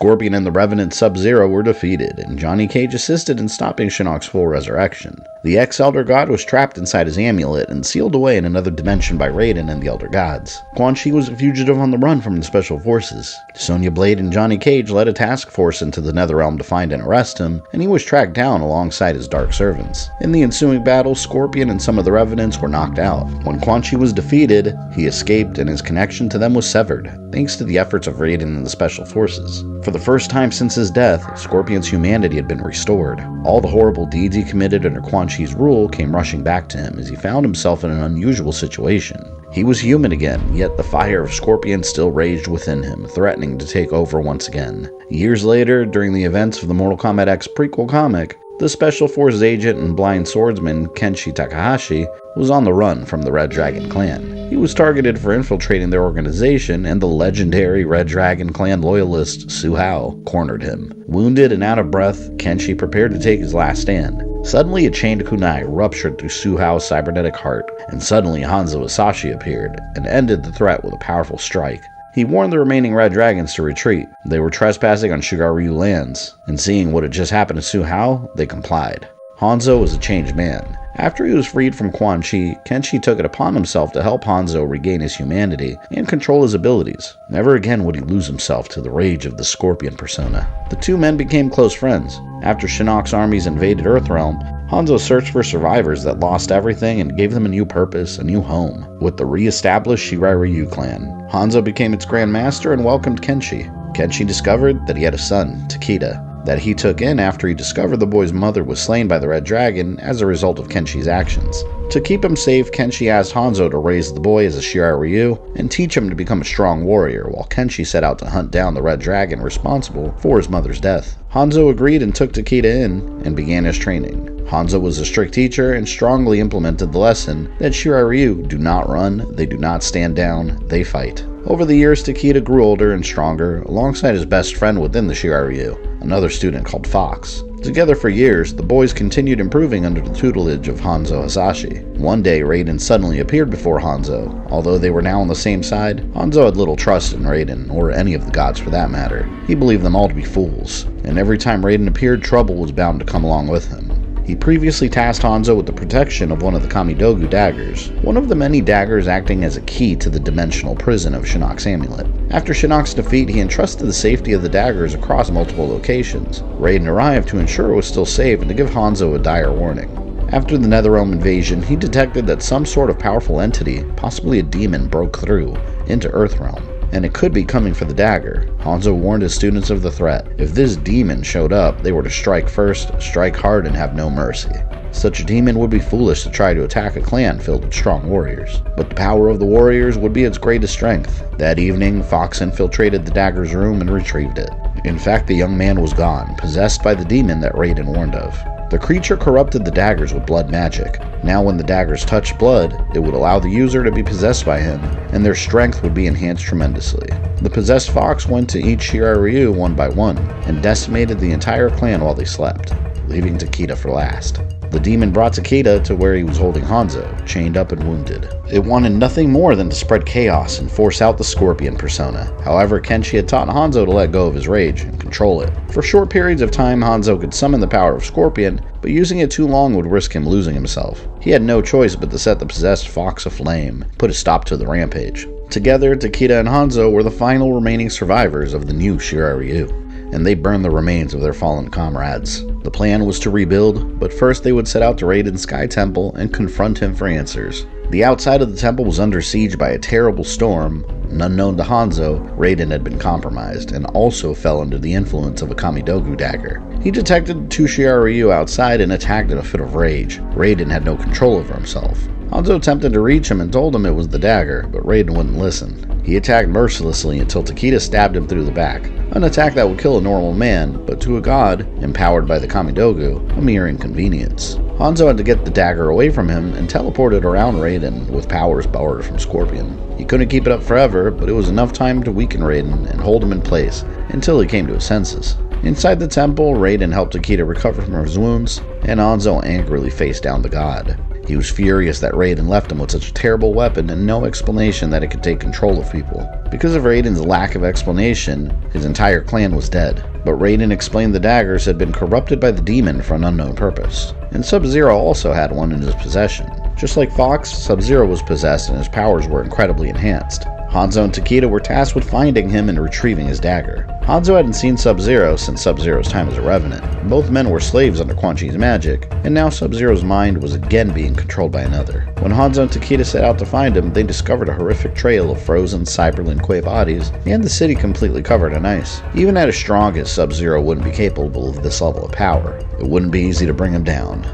Scorpion and the Revenant Sub-Zero were defeated, and Johnny Cage assisted in stopping Shinnok's full resurrection. The ex-Elder God was trapped inside his amulet and sealed away in another dimension by Raiden and the Elder Gods. Quan Chi was a fugitive on the run from the Special Forces. Sonya Blade and Johnny Cage led a task force into the Netherrealm to find and arrest him, and he was tracked down alongside his dark servants. In the ensuing battle, Scorpion and some of the Revenants were knocked out. When Quan Chi was defeated, he escaped and his connection to them was severed, thanks to the efforts of Raiden and the Special Forces. For the first time since his death, Scorpion's humanity had been restored. All the horrible deeds he committed under Quan Chi's rule came rushing back to him as he found himself in an unusual situation. He was human again, yet the fire of Scorpion still raged within him, threatening to take over once again. Years later, during the events of the Mortal Kombat X prequel comic, the Special Forces agent and blind swordsman Kenshi Takahashi was on the run from the Red Dragon Clan. He was targeted for infiltrating their organization, and the legendary Red Dragon Clan loyalist Su Hao cornered him. Wounded and out of breath, Kenshi prepared to take his last stand. Suddenly, a chained kunai ruptured through Su Hao's cybernetic heart, and suddenly Hanzo Hasashi appeared and ended the threat with a powerful strike. He warned the remaining Red Dragons to retreat. They were trespassing on Shigaryu lands, and seeing what had just happened to Su Hao, they complied. Hanzo was a changed man. After he was freed from Quan Chi, Kenshi took it upon himself to help Hanzo regain his humanity and control his abilities. Never again would he lose himself to the rage of the Scorpion persona. The two men became close friends. After Shinnok's armies invaded Earthrealm, Hanzo searched for survivors that lost everything and gave them a new purpose, a new home. With the re-established Shirai Ryu clan, Hanzo became its Grand Master and welcomed Kenshi. Kenshi discovered that he had a son, Takeda, that he took in after he discovered the boy's mother was slain by the Red Dragon as a result of Kenshi's actions. To keep him safe, Kenshi asked Hanzo to raise the boy as a Shirai Ryu and teach him to become a strong warrior, while Kenshi set out to hunt down the Red Dragon responsible for his mother's death. Hanzo agreed and took Takeda in and began his training. Hanzo was a strict teacher and strongly implemented the lesson that Shirai Ryu do not run, they do not stand down, they fight. Over the years, Takeda grew older and stronger, alongside his best friend within the Shirai Ryu, another student called Fox. Together for years, the boys continued improving under the tutelage of Hanzo Hasashi. One day, Raiden suddenly appeared before Hanzo. Although they were now on the same side, Hanzo had little trust in Raiden, or any of the gods for that matter. He believed them all to be fools, and every time Raiden appeared, trouble was bound to come along with him. He previously tasked Hanzo with the protection of one of the Kamidogu daggers, one of the many daggers acting as a key to the dimensional prison of Shinnok's amulet. After Shinnok's defeat, he entrusted the safety of the daggers across multiple locations. Raiden arrived to ensure it was still safe and to give Hanzo a dire warning. After the Netherrealm invasion, he detected that some sort of powerful entity, possibly a demon, broke through into Earthrealm, and it could be coming for the dagger. Hanzo warned his students of the threat. If this demon showed up, they were to strike first, strike hard, and have no mercy. Such a demon would be foolish to try to attack a clan filled with strong warriors, but the power of the warriors would be its greatest strength. That evening, Fox infiltrated the dagger's room and retrieved it. In fact, the young man was gone, possessed by the demon that Raiden warned of. The creature corrupted the daggers with blood magic. Now when the daggers touched blood, it would allow the user to be possessed by him, and their strength would be enhanced tremendously. The possessed fox went to each Shirai Ryu one by one, and decimated the entire clan while they slept, leaving Takeda for last. The demon brought Takeda to where he was holding Hanzo, chained up and wounded. It wanted nothing more than to spread chaos and force out the Scorpion persona. However, Kenshi had taught Hanzo to let go of his rage and control it. For short periods of time, Hanzo could summon the power of Scorpion, but using it too long would risk him losing himself. He had no choice but to set the possessed fox aflame, put a stop to the rampage. Together, Takeda and Hanzo were the final remaining survivors of the new Shirai Ryu, and they burned the remains of their fallen comrades. The plan was to rebuild, but first they would set out to Raiden's Sky Temple and confront him for answers. The outside of the temple was under siege by a terrible storm, and unknown to Hanzo, Raiden had been compromised and also fell under the influence of a Kamidogu dagger. He detected the two Shirai Ryu outside and attacked in a fit of rage. Raiden had no control over himself. Hanzo attempted to reach him and told him it was the dagger, but Raiden wouldn't listen. He attacked mercilessly until Takeda stabbed him through the back, an attack that would kill a normal man, but to a god, empowered by the Kamidogu, a mere inconvenience. Hanzo had to get the dagger away from him and teleported around Raiden with powers borrowed from Scorpion. He couldn't keep it up forever, but it was enough time to weaken Raiden and hold him in place until he came to his senses. Inside the temple, Raiden helped Takeda recover from his wounds, and Hanzo angrily faced down the god. He was furious that Raiden left him with such a terrible weapon and no explanation that it could take control of people. Because of Raiden's lack of explanation, his entire clan was dead. But Raiden explained the daggers had been corrupted by the demon for an unknown purpose. And Sub-Zero also had one in his possession. Just like Fox, Sub-Zero was possessed and his powers were incredibly enhanced. Hanzo and Takeda were tasked with finding him and retrieving his dagger. Hanzo hadn't seen Sub-Zero since Sub-Zero's time as a Revenant. Both men were slaves under Quan Chi's magic, and now Sub-Zero's mind was again being controlled by another. When Hanzo and Takeda set out to find him, they discovered a horrific trail of frozen Cyber Lin Kuei bodies, and the city completely covered in ice. Even at his strongest, Sub-Zero wouldn't be capable of this level of power. It wouldn't be easy to bring him down.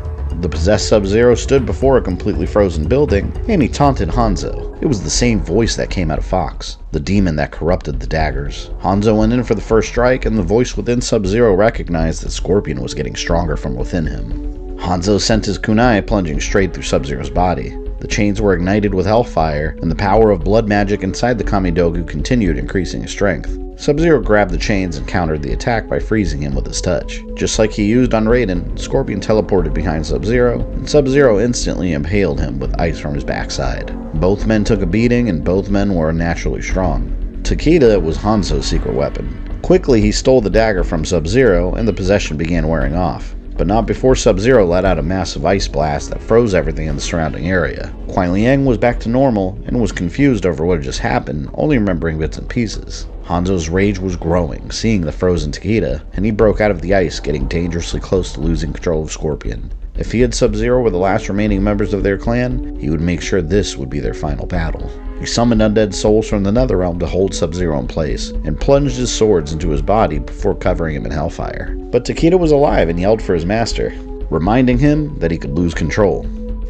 The possessed Sub-Zero stood before a completely frozen building, and he taunted Hanzo. It was the same voice that came out of Fox, the demon that corrupted the daggers. Hanzo went in for the first strike, and the voice within Sub-Zero recognized that Scorpion was getting stronger from within him. Hanzo sent his kunai plunging straight through Sub-Zero's body. The chains were ignited with hellfire, and the power of blood magic inside the Kamidogu continued increasing his strength. Sub-Zero grabbed the chains and countered the attack by freezing him with his touch. Just like he used on Raiden, Scorpion teleported behind Sub-Zero, and Sub-Zero instantly impaled him with ice from his backside. Both men took a beating, and both men were unnaturally strong. Takeda was Hanzo's secret weapon. Quickly, he stole the dagger from Sub-Zero, and the possession began wearing off. But not before Sub-Zero let out a massive ice blast that froze everything in the surrounding area. Kuai Liang was back to normal, and was confused over what had just happened, only remembering bits and pieces. Hanzo's rage was growing, seeing the frozen Takeda, and he broke out of the ice, getting dangerously close to losing control of Scorpion. If he and Sub-Zero were the last remaining members of their clan, he would make sure this would be their final battle. He summoned undead souls from the Netherrealm to hold Sub-Zero in place, and plunged his swords into his body before covering him in hellfire. But Takeda was alive and yelled for his master, reminding him that he could lose control.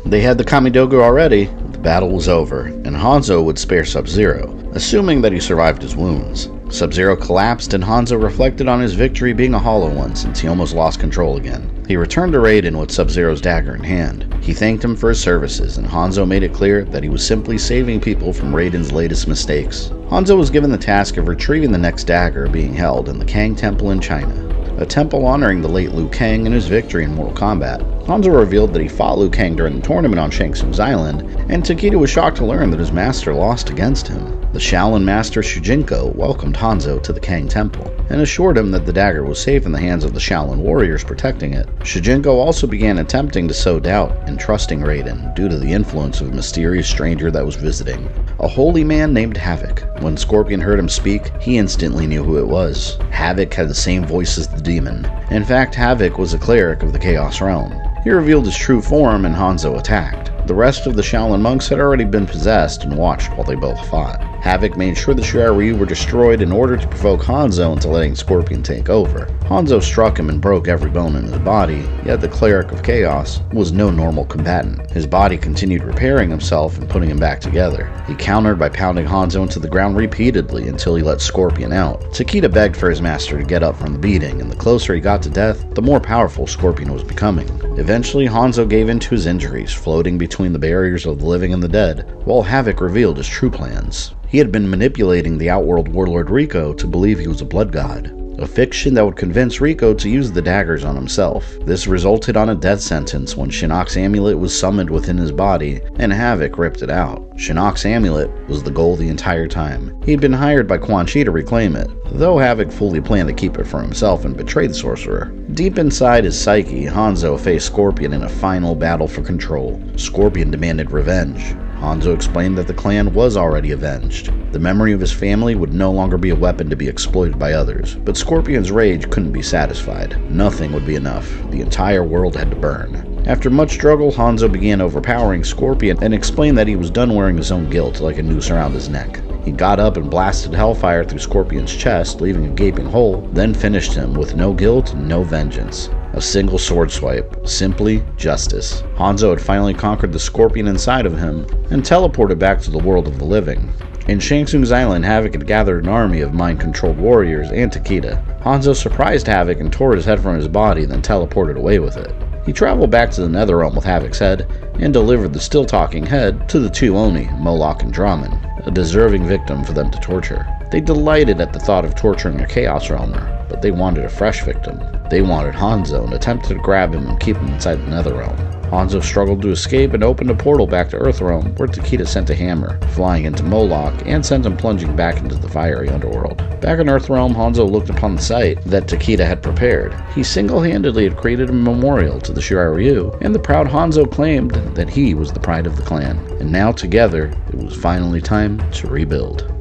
They had the Kamidogu already. The battle was over, and Hanzo would spare Sub-Zero, assuming that he survived his wounds. Sub-Zero collapsed, and Hanzo reflected on his victory being a hollow one since he almost lost control again. He returned to Raiden with Sub-Zero's dagger in hand. He thanked him for his services, and Hanzo made it clear that he was simply saving people from Raiden's latest mistakes. Hanzo was given the task of retrieving the next dagger being held in the Kang Temple in China, a temple honoring the late Liu Kang and his victory in Mortal Kombat. Hanzo revealed that he fought Liu Kang during the tournament on Shang Tsung's island, and Takeda was shocked to learn that his master lost against him. The Shaolin master Shujinko welcomed Hanzo to the Kang Temple, and assured him that the dagger was safe in the hands of the Shaolin warriors protecting it. Shujinko also began attempting to sow doubt in trusting Raiden due to the influence of a mysterious stranger that was visiting, a holy man named Havoc. When Scorpion heard him speak, he instantly knew who it was. Havoc had the same voice as the demon. In fact, Havoc was a cleric of the Chaos Realm. He revealed his true form, and Hanzo attacked. The rest of the Shaolin monks had already been possessed and watched while they both fought. Havoc made sure the Shirai Ryu were destroyed in order to provoke Hanzo into letting Scorpion take over. Hanzo struck him and broke every bone in his body, yet the Cleric of Chaos was no normal combatant. His body continued repairing himself and putting him back together. He countered by pounding Hanzo into the ground repeatedly until he let Scorpion out. Takeda begged for his master to get up from the beating, and the closer he got to death, the more powerful Scorpion was becoming. Eventually, Hanzo gave in to his injuries, floating between the barriers of the living and the dead, while Havoc revealed his true plans. He had been manipulating the Outworld warlord Rico to believe he was a blood god, a fiction that would convince Rico to use the daggers on himself. This resulted on a death sentence when Shinnok's amulet was summoned within his body, and Havoc ripped it out. Shinnok's amulet was the goal the entire time. He'd been hired by Quan Chi to reclaim it, though Havoc fully planned to keep it for himself and betray the sorcerer. Deep inside his psyche, Hanzo faced Scorpion in a final battle for control. Scorpion demanded revenge. Hanzo explained that the clan was already avenged. The memory of his family would no longer be a weapon to be exploited by others, but Scorpion's rage couldn't be satisfied. Nothing would be enough. The entire world had to burn. After much struggle, Hanzo began overpowering Scorpion and explained that he was done wearing his own guilt like a noose around his neck. He got up and blasted hellfire through Scorpion's chest, leaving a gaping hole, then finished him with no guilt, no vengeance. A single sword swipe. Simply justice. Hanzo had finally conquered the Scorpion inside of him and teleported back to the world of the living. In Shang Tsung's island, Havoc had gathered an army of mind-controlled warriors and Takeda. Hanzo surprised Havoc and tore his head from his body, then teleported away with it. He traveled back to the Netherrealm with Havoc's head and delivered the still-talking head to the two Oni, Moloch and Draman, a deserving victim for them to torture. They delighted at the thought of torturing a Chaos Realmer, but they wanted a fresh victim. They wanted Hanzo and attempted to grab him and keep him inside the Netherrealm. Hanzo struggled to escape and opened a portal back to Earthrealm, where Takeda sent a hammer, flying into Moloch, and sent him plunging back into the fiery underworld. Back in Earthrealm, Hanzo looked upon the site that Takeda had prepared. He single-handedly had created a memorial to the Shirai Ryu, and the proud Hanzo claimed that he was the pride of the clan. And now, together, it was finally time to rebuild.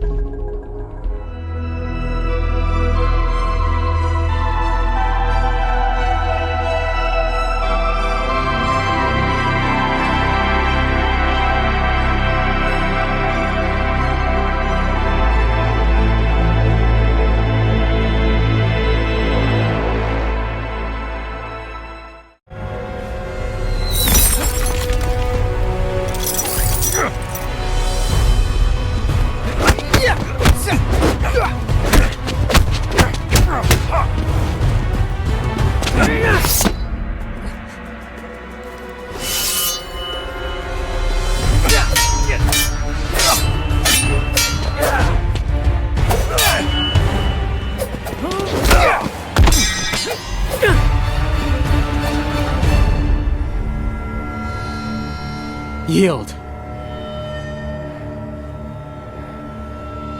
Yield.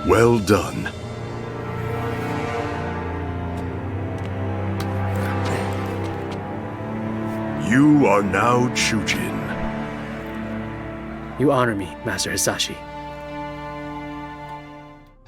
Well done. You are now Chujin. You honor me, Master Hasashi.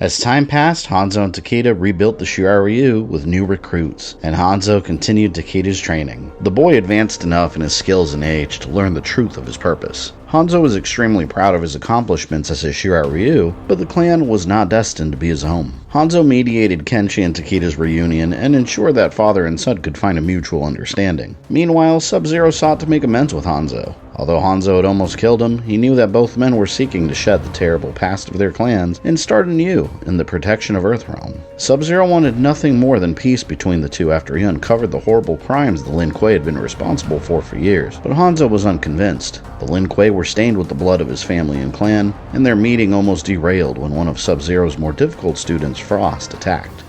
As time passed, Hanzo and Takeda rebuilt the Shirai Ryu with new recruits, and Hanzo continued Takeda's training. The boy advanced enough in his skills and age to learn the truth of his purpose. Hanzo was extremely proud of his accomplishments as a Shirai Ryu, but the clan was not destined to be his home. Hanzo mediated Kenshi and Takeda's reunion and ensured that father and son could find a mutual understanding. Meanwhile, Sub-Zero sought to make amends with Hanzo. Although Hanzo had almost killed him, he knew that both men were seeking to shed the terrible past of their clans and start anew in the protection of Earthrealm. Sub-Zero wanted nothing more than peace between the two after he uncovered the horrible crimes the Lin Kuei had been responsible for years, but Hanzo was unconvinced. The Lin Kuei were stained with the blood of his family and clan, and their meeting almost derailed when one of Sub-Zero's more difficult students, Frost, attacked.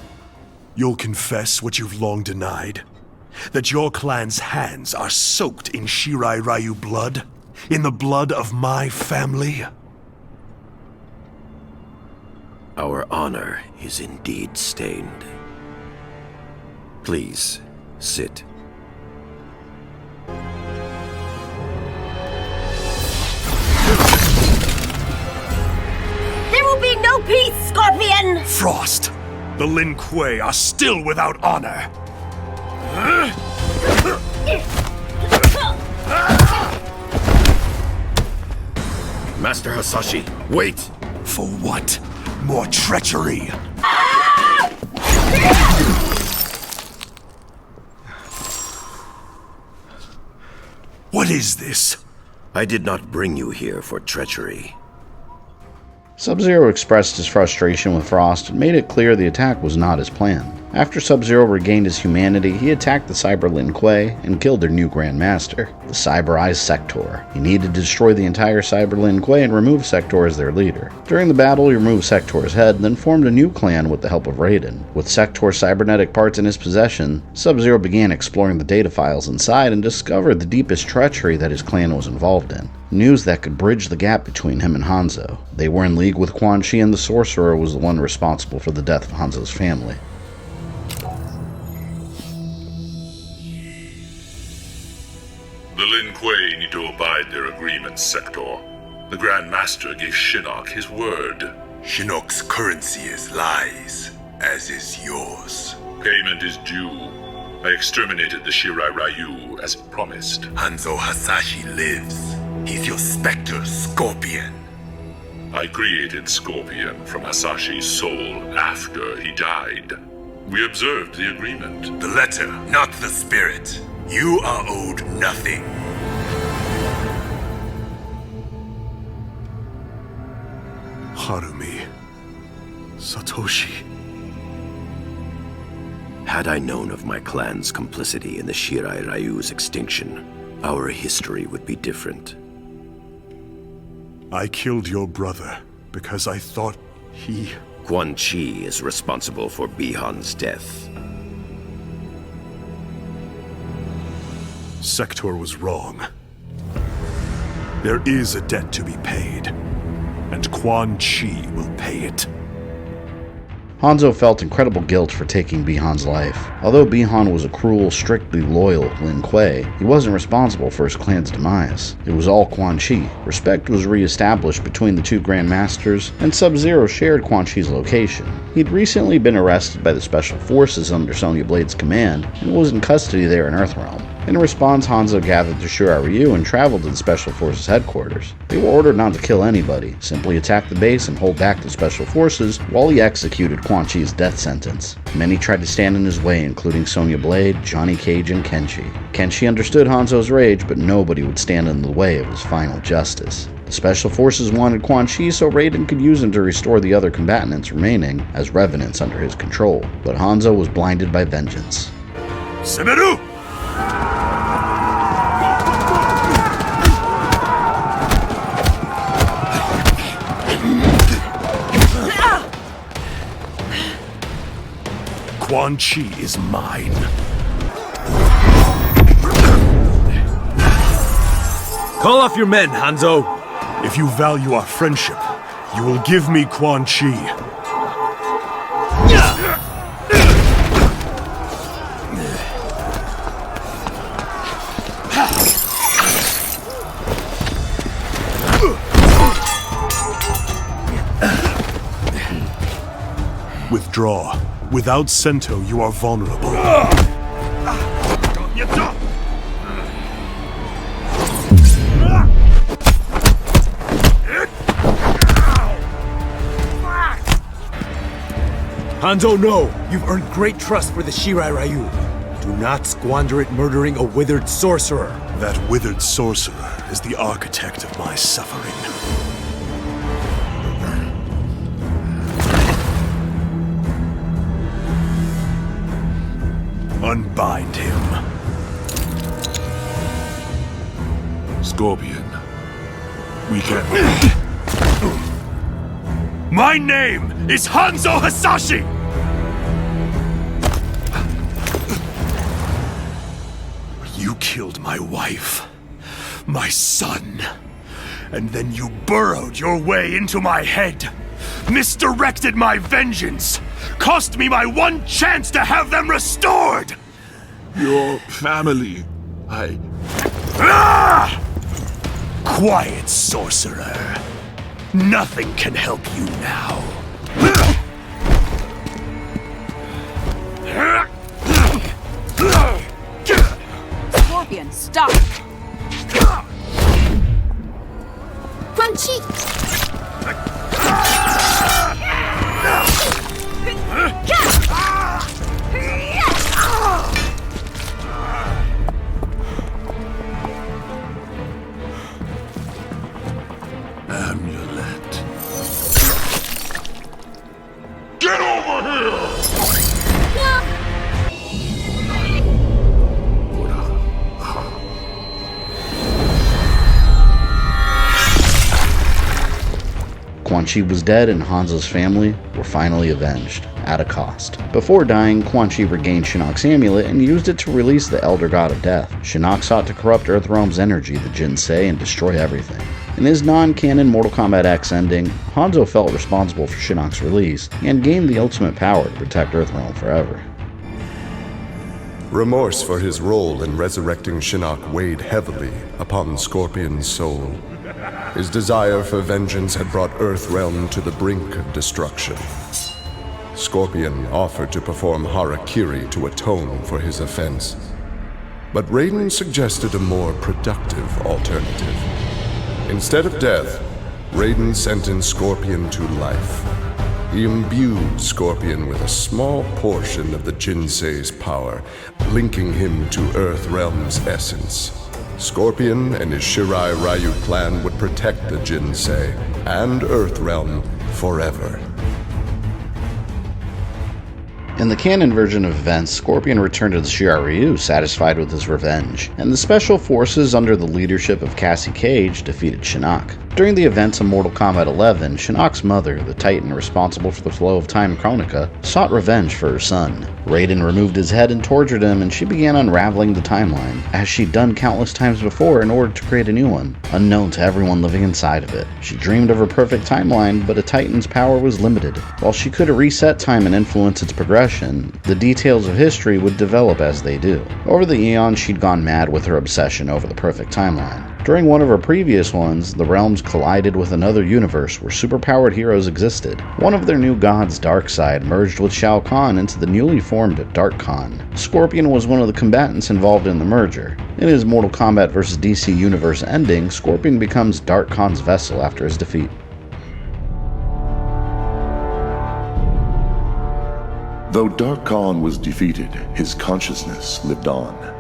You'll confess what you've long denied? That your clan's hands are soaked in Shirai Ryu blood? In the blood of my family? Our honor is indeed stained. Please, sit. There will be no peace, Scorpion! Frost! The Lin Kuei are still without honor! Master Hasashi, wait! For what? More treachery! What is this? I did not bring you here for treachery. Sub-Zero expressed his frustration with Frost and made it clear the attack was not his plan. After Sub-Zero regained his humanity, he attacked the Cyber Lin Kuei and killed their new Grand Master, the Cyber-Eyes Sector. He needed to destroy the entire Cyber Lin Kuei and remove Sector as their leader. During the battle, he removed Sector's head, then formed a new clan with the help of Raiden. With Sector's cybernetic parts in his possession, Sub-Zero began exploring the data files inside and discovered the deepest treachery that his clan was involved in. News that could bridge the gap between him and Hanzo. They were in league with Quan Chi, and the Sorcerer was the one responsible for the death of Hanzo's family. The Lin Kuei need to abide their agreements, Sector. The Grand Master gave Shinnok his word. Shinnok's currency is lies, as is yours. Payment is due. I exterminated the Shirai Ryu as promised. Hanzo Hasashi lives. He's your Spectre, Scorpion. I created Scorpion from Hasashi's soul after he died. We observed the agreement. The letter, not the spirit. You are owed nothing. Harumi. Satoshi. Had I known of my clan's complicity in the Shirai Ryu's extinction, our history would be different. I killed your brother because I thought he... Quan Chi is responsible for Bihan's death. Sector was wrong. There is a debt to be paid, and Quan Chi will pay it. Hanzo felt incredible guilt for taking Bi-Han's life. Although Bi-Han was a cruel, strictly loyal Lin Kuei, he wasn't responsible for his clan's demise. It was all Quan Chi. Respect was re-established between the two Grand Masters, and Sub-Zero shared Quan Chi's location. He'd recently been arrested by the Special Forces under Sonya Blade's command, and was in custody there in Earthrealm. In response, Hanzo gathered the Shirai Ryu and traveled to the Special Forces headquarters. They were ordered not to kill anybody, simply attack the base and hold back the Special Forces while he executed Quan Chi's death sentence. Many tried to stand in his way, including Sonya Blade, Johnny Cage, and Kenshi. Kenshi understood Hanzo's rage, but nobody would stand in the way of his final justice. The Special Forces wanted Quan Chi so Raiden could use him to restore the other combatants remaining as revenants under his control, but Hanzo was blinded by vengeance. Semeru! Quan Chi is mine. Call off your men, Hanzo. If you value our friendship, you will give me Quan Chi. Withdraw. Without Sento, you are vulnerable. Hanzo, no! You've earned great trust for the Shirai Ryu. Do not squander it murdering a withered sorcerer. That withered sorcerer is the architect of my suffering. Unbind him. Scorpion, we can... My name is Hanzo Hasashi! You killed my wife, my son, and then you burrowed your way into my head, misdirected my vengeance, cost me my one chance to have them restored! Your family, Quiet, sorcerer. Nothing can help you now. Scorpion, stop! Quan Chi! Amulet. Get over here! Quan Chi was dead and Hanzo's family were finally avenged, at a cost. Before dying, Quan Chi regained Shinnok's amulet and used it to release the Elder God of Death. Shinnok sought to corrupt Earthrealm's energy, the Jinsei, and destroy everything. In his non-canon Mortal Kombat X ending, Hanzo felt responsible for Shinnok's release and gained the ultimate power to protect Earthrealm forever. Remorse for his role in resurrecting Shinnok weighed heavily upon Scorpion's soul. His desire for vengeance had brought Earthrealm to the brink of destruction. Scorpion offered to perform harakiri to atone for his offense, but Raiden suggested a more productive alternative. Instead of death, Raiden sentenced Scorpion to life. He imbued Scorpion with a small portion of the Jinsei's power, linking him to Earthrealm's essence. Scorpion and his Shirai Ryu clan would protect the Jinsei and Earthrealm forever. In the canon version of events, Scorpion returned to the Shirai Ryu satisfied with his revenge, and the Special Forces under the leadership of Cassie Cage defeated Shinnok. During the events of Mortal Kombat 11, Shinnok's mother, the Titan responsible for the flow of time Kronika, sought revenge for her son. Raiden removed his head and tortured him, and she began unraveling the timeline, as she'd done countless times before in order to create a new one, unknown to everyone living inside of it. She dreamed of her perfect timeline, but a Titan's power was limited. While she could reset time and influence its progression, the details of history would develop as they do. Over the eons, she'd gone mad with her obsession over the perfect timeline. During one of her previous ones, the realms collided with another universe where superpowered heroes existed. One of their new gods, Darkseid, merged with Shao Kahn into the newly formed Dark Khan. Scorpion was one of the combatants involved in the merger. In his Mortal Kombat vs. DC Universe ending, Scorpion becomes Dark Khan's vessel after his defeat. Though Dark Khan was defeated, his consciousness lived on.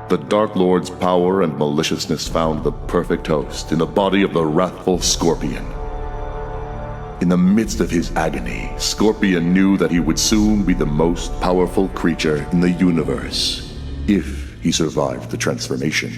The Dark Lord's power and maliciousness found the perfect host in the body of the wrathful Scorpion. In the midst of his agony, Scorpion knew that he would soon be the most powerful creature in the universe, if he survived the transformation.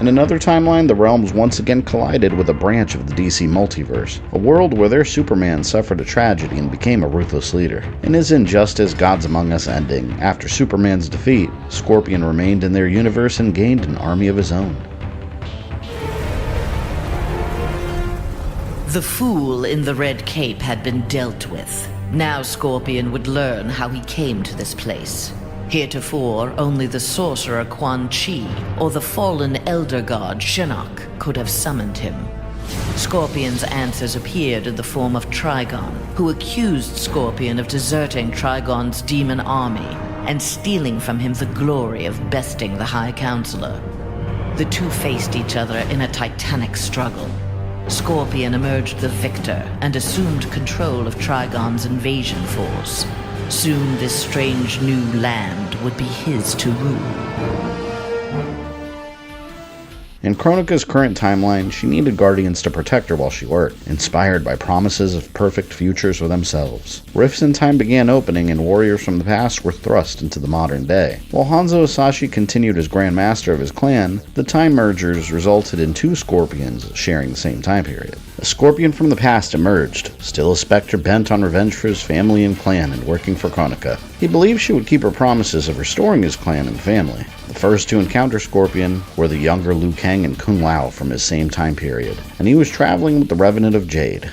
In another timeline, the realms once again collided with a branch of the DC multiverse, a world where their Superman suffered a tragedy and became a ruthless leader. In his Injustice Gods Among Us ending, after Superman's defeat, Scorpion remained in their universe and gained an army of his own. The fool in the red cape had been dealt with. Now Scorpion would learn how he came to this place. Heretofore, only the sorcerer Quan Chi or the fallen elder god Shinnok could have summoned him. Scorpion's answers appeared in the form of Trigon, who accused Scorpion of deserting Trigon's demon army and stealing from him the glory of besting the High Counselor. The two faced each other in a titanic struggle. Scorpion emerged the victor and assumed control of Trigon's invasion force. Soon this strange new land would be his to rule. In Kronika's current timeline, she needed guardians to protect her while she worked, inspired by promises of perfect futures for themselves. Rifts in time began opening and warriors from the past were thrust into the modern day. While Hanzo Hasashi continued as Grand Master of his clan, the time mergers resulted in two Scorpions sharing the same time period. A Scorpion from the past emerged, still a Spectre bent on revenge for his family and clan and working for Kronika. He believed she would keep her promises of restoring his clan and family. The first to encounter Scorpion were the younger Liu Kang and Kung Lao from his same time period, and he was traveling with the Revenant of Jade.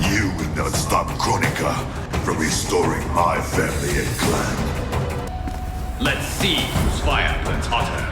You will not stop Kronika from restoring my family and clan. Let's see whose fire burns hotter.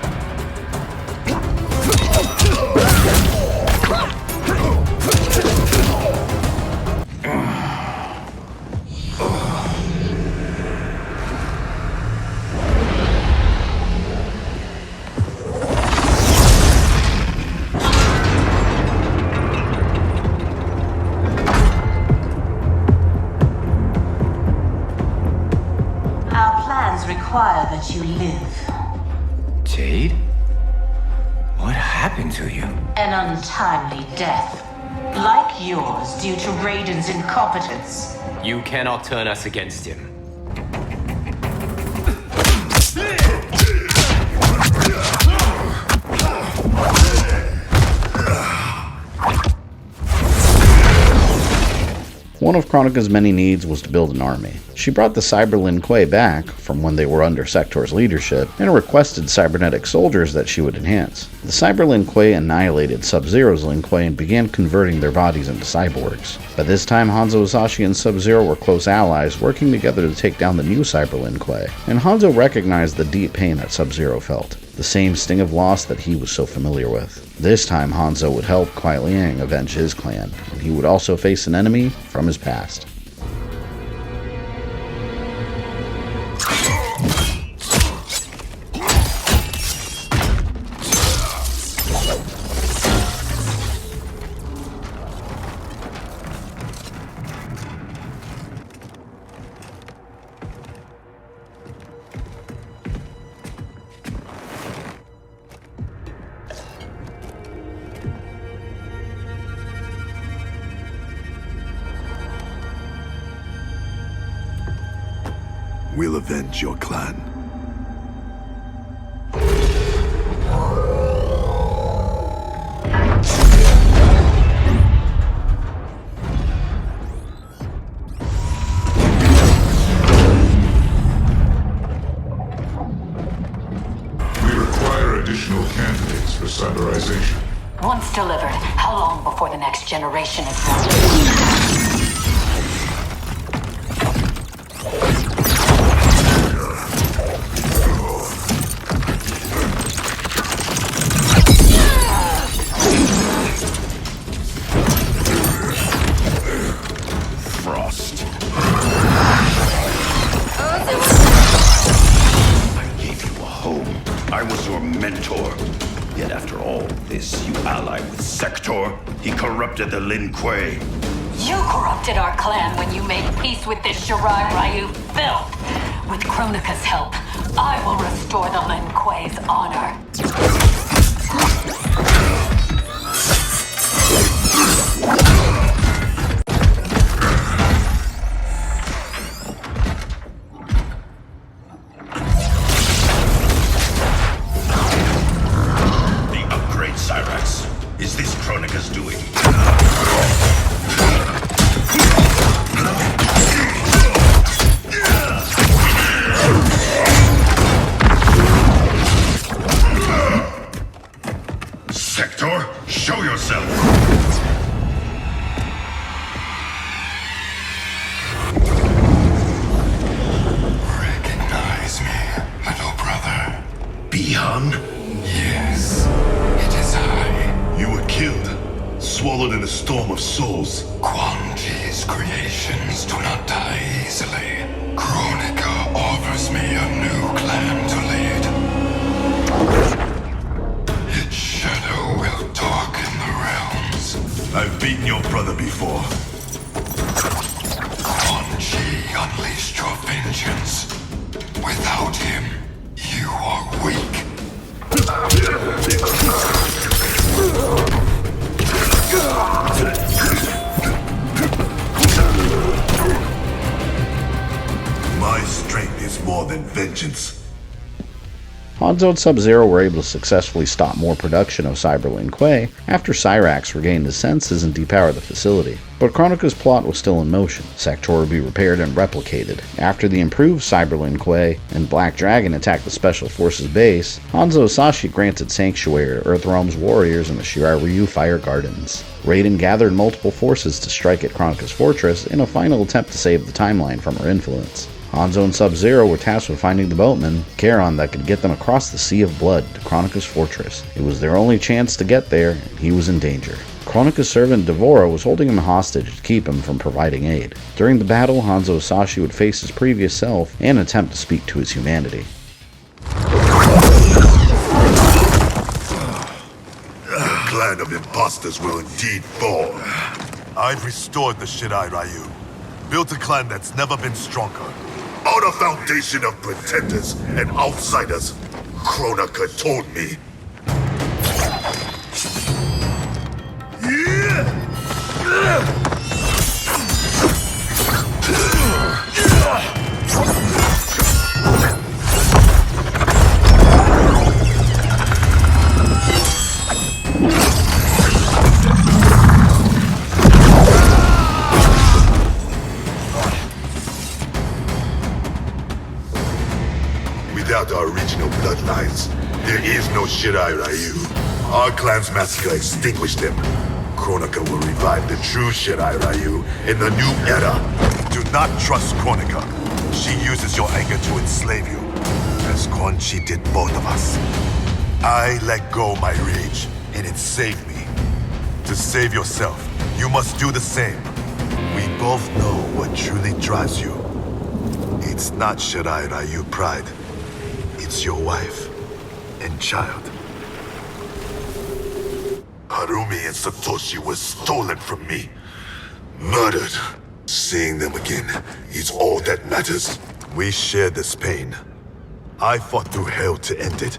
Require that you live. Jade? What happened to you? An untimely death. Like yours, due to Raiden's incompetence. You cannot turn us against him. One of Kronika's many needs was to build an army. She brought the Cyber Lin Kuei back from when they were under Sector's leadership and requested cybernetic soldiers that she would enhance. The Cyber Lin Kuei annihilated Sub-Zero's Lin Kuei and began converting their bodies into cyborgs. By this time, Hanzo Hasashi and Sub-Zero were close allies, working together to take down the new Cyber Lin Kuei, and Hanzo recognized the deep pain that Sub-Zero felt, the same sting of loss that he was so familiar with. This time, Hanzo would help Kuai Liang avenge his clan, and he would also face an enemy from his past. We'll avenge your clan. Delivered. How long before the next generation is born? Frost. I gave you a home. I was your mentor. Yet after all this, you allied with Spectre. He corrupted the Lin Kuei. You corrupted our clan when you made peace with this Shirai Ryu filth. With Kronika's help, I will restore the Lin Kuei's honor. Is this Kronika's doing? Spectre, show yourself! Recognize me, little brother. Bihan? Yes, it is I. You were killed, swallowed in a storm of souls. Quan Chi's creations do not die easily. Kronika offers me a new clan to lead. Its shadow will darken the realms. I've beaten your brother before. Quan Chi unleashed your vengeance. Without him, you are weak. My strength is more than vengeance. Hanzo and Sub-Zero were able to successfully stop more production of Cyber Lin Kuei after Cyrax regained his senses and depowered the facility. But Kronika's plot was still in motion. Sector would be repaired and replicated. After the improved Cyber Lin Kuei and Black Dragon attacked the Special Forces base, Hanzo Hasashi granted sanctuary to Earthrealm's warriors in the Shirai Ryu Fire Gardens. Raiden gathered multiple forces to strike at Kronika's fortress in a final attempt to save the timeline from her influence. Hanzo and Sub-Zero were tasked with finding the boatman, Charon, that could get them across the Sea of Blood to Kronika's fortress. It was their only chance to get there, and he was in danger. Kronika's servant Devora was holding him hostage to keep him from providing aid. During the battle, Hanzo Hasashi would face his previous self and attempt to speak to his humanity. The clan of imposters will indeed fall. I've restored the Shirai Ryu, built a clan that's never been stronger. On a foundation of pretenders and outsiders, Kronika told me. Without our original bloodlines, there is no Shirai Ryu. Our clan's massacre extinguished them. Kronika will revive the true Shirai Ryu in the new era. Do not trust Kronika. She uses your anger to enslave you, as Quan Chi did both of us. I let go my rage, and it saved me. To save yourself, you must do the same. We both know what truly drives you. It's not Shirai Ryu pride. It's your wife and child. Harumi and Satoshi were stolen from me. Murdered. Seeing them again is all that matters. We share this pain. I fought through hell to end it.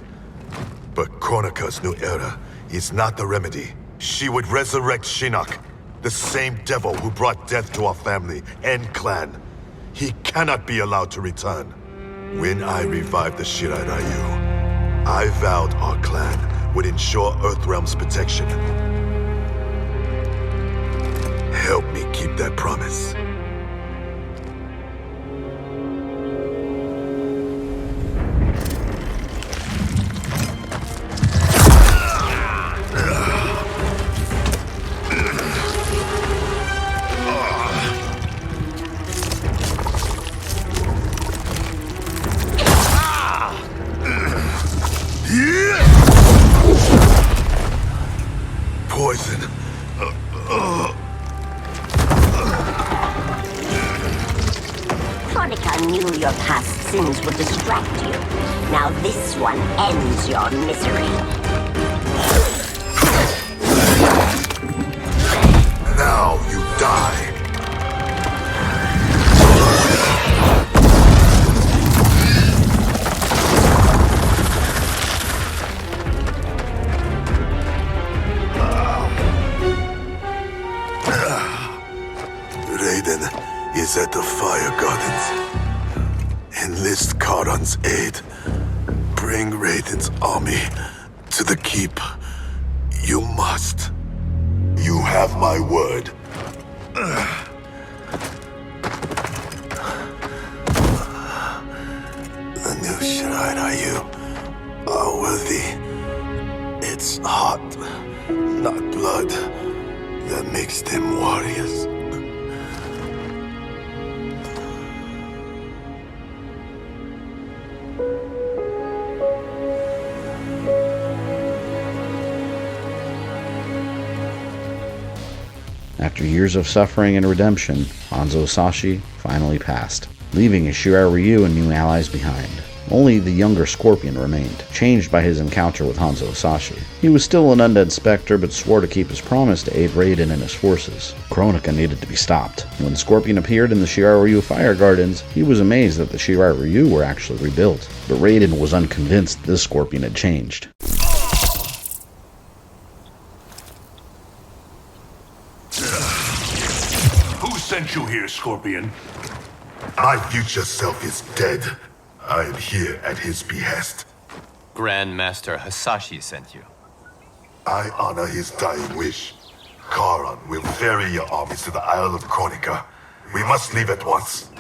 But Kronika's new era is not the remedy. She would resurrect Shinnok, the same devil who brought death to our family and clan. He cannot be allowed to return. When I revived the Shirai Ryu, I vowed our clan would ensure Earthrealm's protection. Help me keep that promise. Kronika knew your past sins would distract you. Now this one ends your misery. Now you die. Raiden is at the Fire Gardens. Enlist Charon's aid. Bring Raiden's army to the keep. You must. You have my word. The new Shirai Ryu are worthy. It's heart, not blood, that makes them warriors. After years of suffering and redemption, Hanzo Hasashi finally passed, leaving his Shirai Ryu and new allies behind. Only the younger Scorpion remained, changed by his encounter with Hanzo Hasashi. He was still an undead Spectre, but swore to keep his promise to aid Raiden and his forces. Kronika needed to be stopped. When Scorpion appeared in the Shirai Ryu Fire Gardens, he was amazed that the Shirai Ryu were actually rebuilt, but Raiden was unconvinced this Scorpion had changed. Sent you here, Scorpion. My future self is dead. I am here at his behest. Grandmaster Hasashi sent you. I honor his dying wish. Charon will ferry your armies to the Isle of Kronika. We must leave at once.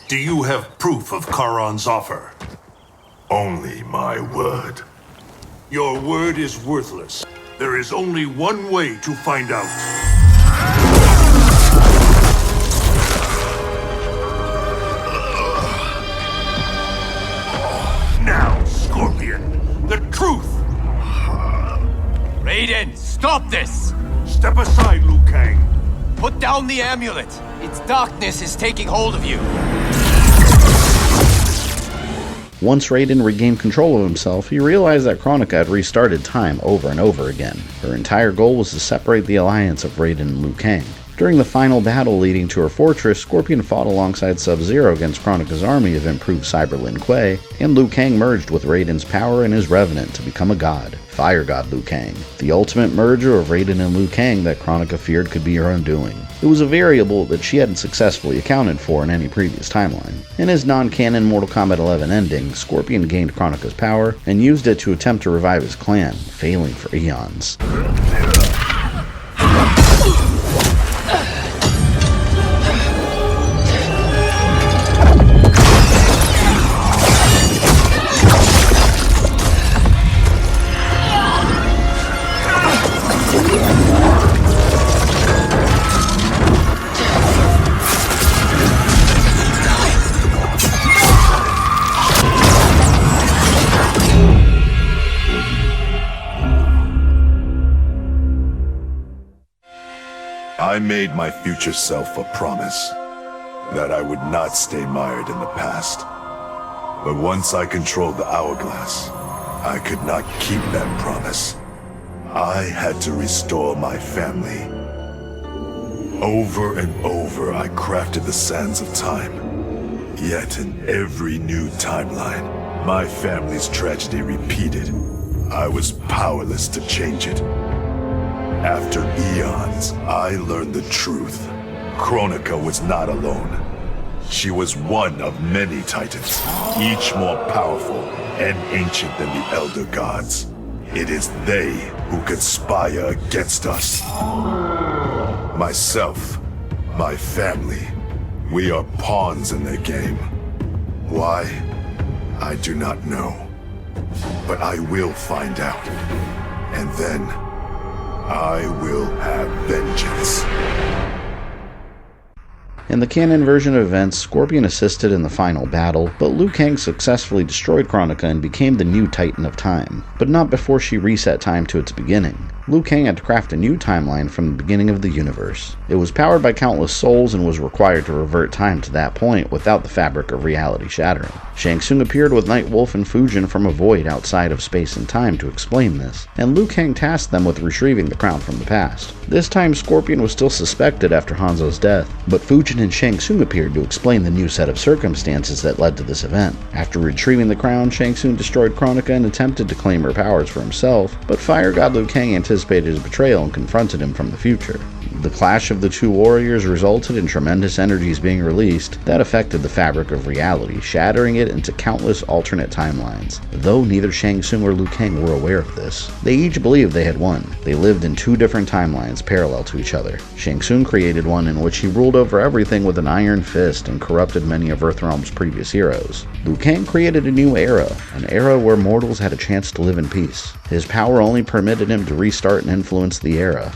Do you have proof of Charon's offer? Only my word. Your word is worthless. There is only one way to find out. Now, Scorpion, the truth! Raiden, stop this! Step aside, Liu Kang. Put down the amulet! Its darkness is taking hold of you. Once Raiden regained control of himself, he realized that Kronika had restarted time over and over again. Her entire goal was to separate the alliance of Raiden and Liu Kang. During the final battle leading to her fortress, Scorpion fought alongside Sub-Zero against Kronika's army of improved Cyber Lin Kuei, and Liu Kang merged with Raiden's power and his Revenant to become a god, Fire God Liu Kang, the ultimate merger of Raiden and Liu Kang that Kronika feared could be her undoing. It was a variable that she hadn't successfully accounted for in any previous timeline. In his non-canon Mortal Kombat 11 ending, Scorpion gained Kronika's power and used it to attempt to revive his clan, failing for eons. I made my future self a promise that I would not stay mired in the past. But once I controlled the hourglass, I could not keep that promise. I had to restore my family. Over and over, I crafted the sands of time. Yet in every new timeline, my family's tragedy repeated. I was powerless to change it. After eons, I learned the truth. Kronika was not alone. She was one of many titans, each more powerful and ancient than the Elder Gods. It is they who conspire against us. Myself, my family, we are pawns in their game. Why? I do not know. But I will find out. And then I will have vengeance. In the canon version of events, Scorpion assisted in the final battle, but Liu Kang successfully destroyed Kronika and became the new Titan of Time, but not before she reset time to its beginning. Liu Kang had to craft a new timeline from the beginning of the universe. It was powered by countless souls and was required to revert time to that point without the fabric of reality shattering. Shang Tsung appeared with Nightwolf and Fujin from a void outside of space and time to explain this, and Liu Kang tasked them with retrieving the crown from the past. This time Scorpion was still suspected after Hanzo's death, but Fujin and Shang Tsung appeared to explain the new set of circumstances that led to this event. After retrieving the crown, Shang Tsung destroyed Kronika and attempted to claim her powers for himself, but Fire God Liu Kang anticipated his betrayal and confronted him from the future. The clash of the two warriors resulted in tremendous energies being released that affected the fabric of reality, shattering it into countless alternate timelines. Though neither Shang Tsung or Liu Kang were aware of this, they each believed they had won. They lived in two different timelines parallel to each other. Shang Tsung created one in which he ruled over everything with an iron fist and corrupted many of Earthrealm's previous heroes. Liu Kang created a new era, an era where mortals had a chance to live in peace. His power only permitted him to restart and influence the era.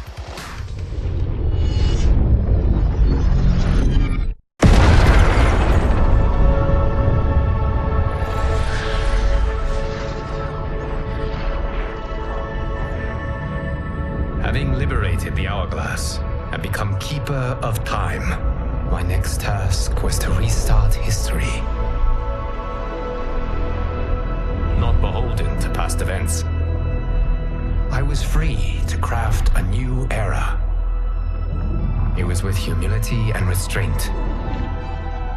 Having liberated the hourglass and become Keeper of Time, my next task was to restart history. Not beholden to past events, I was free to craft a new era. It was with humility and restraint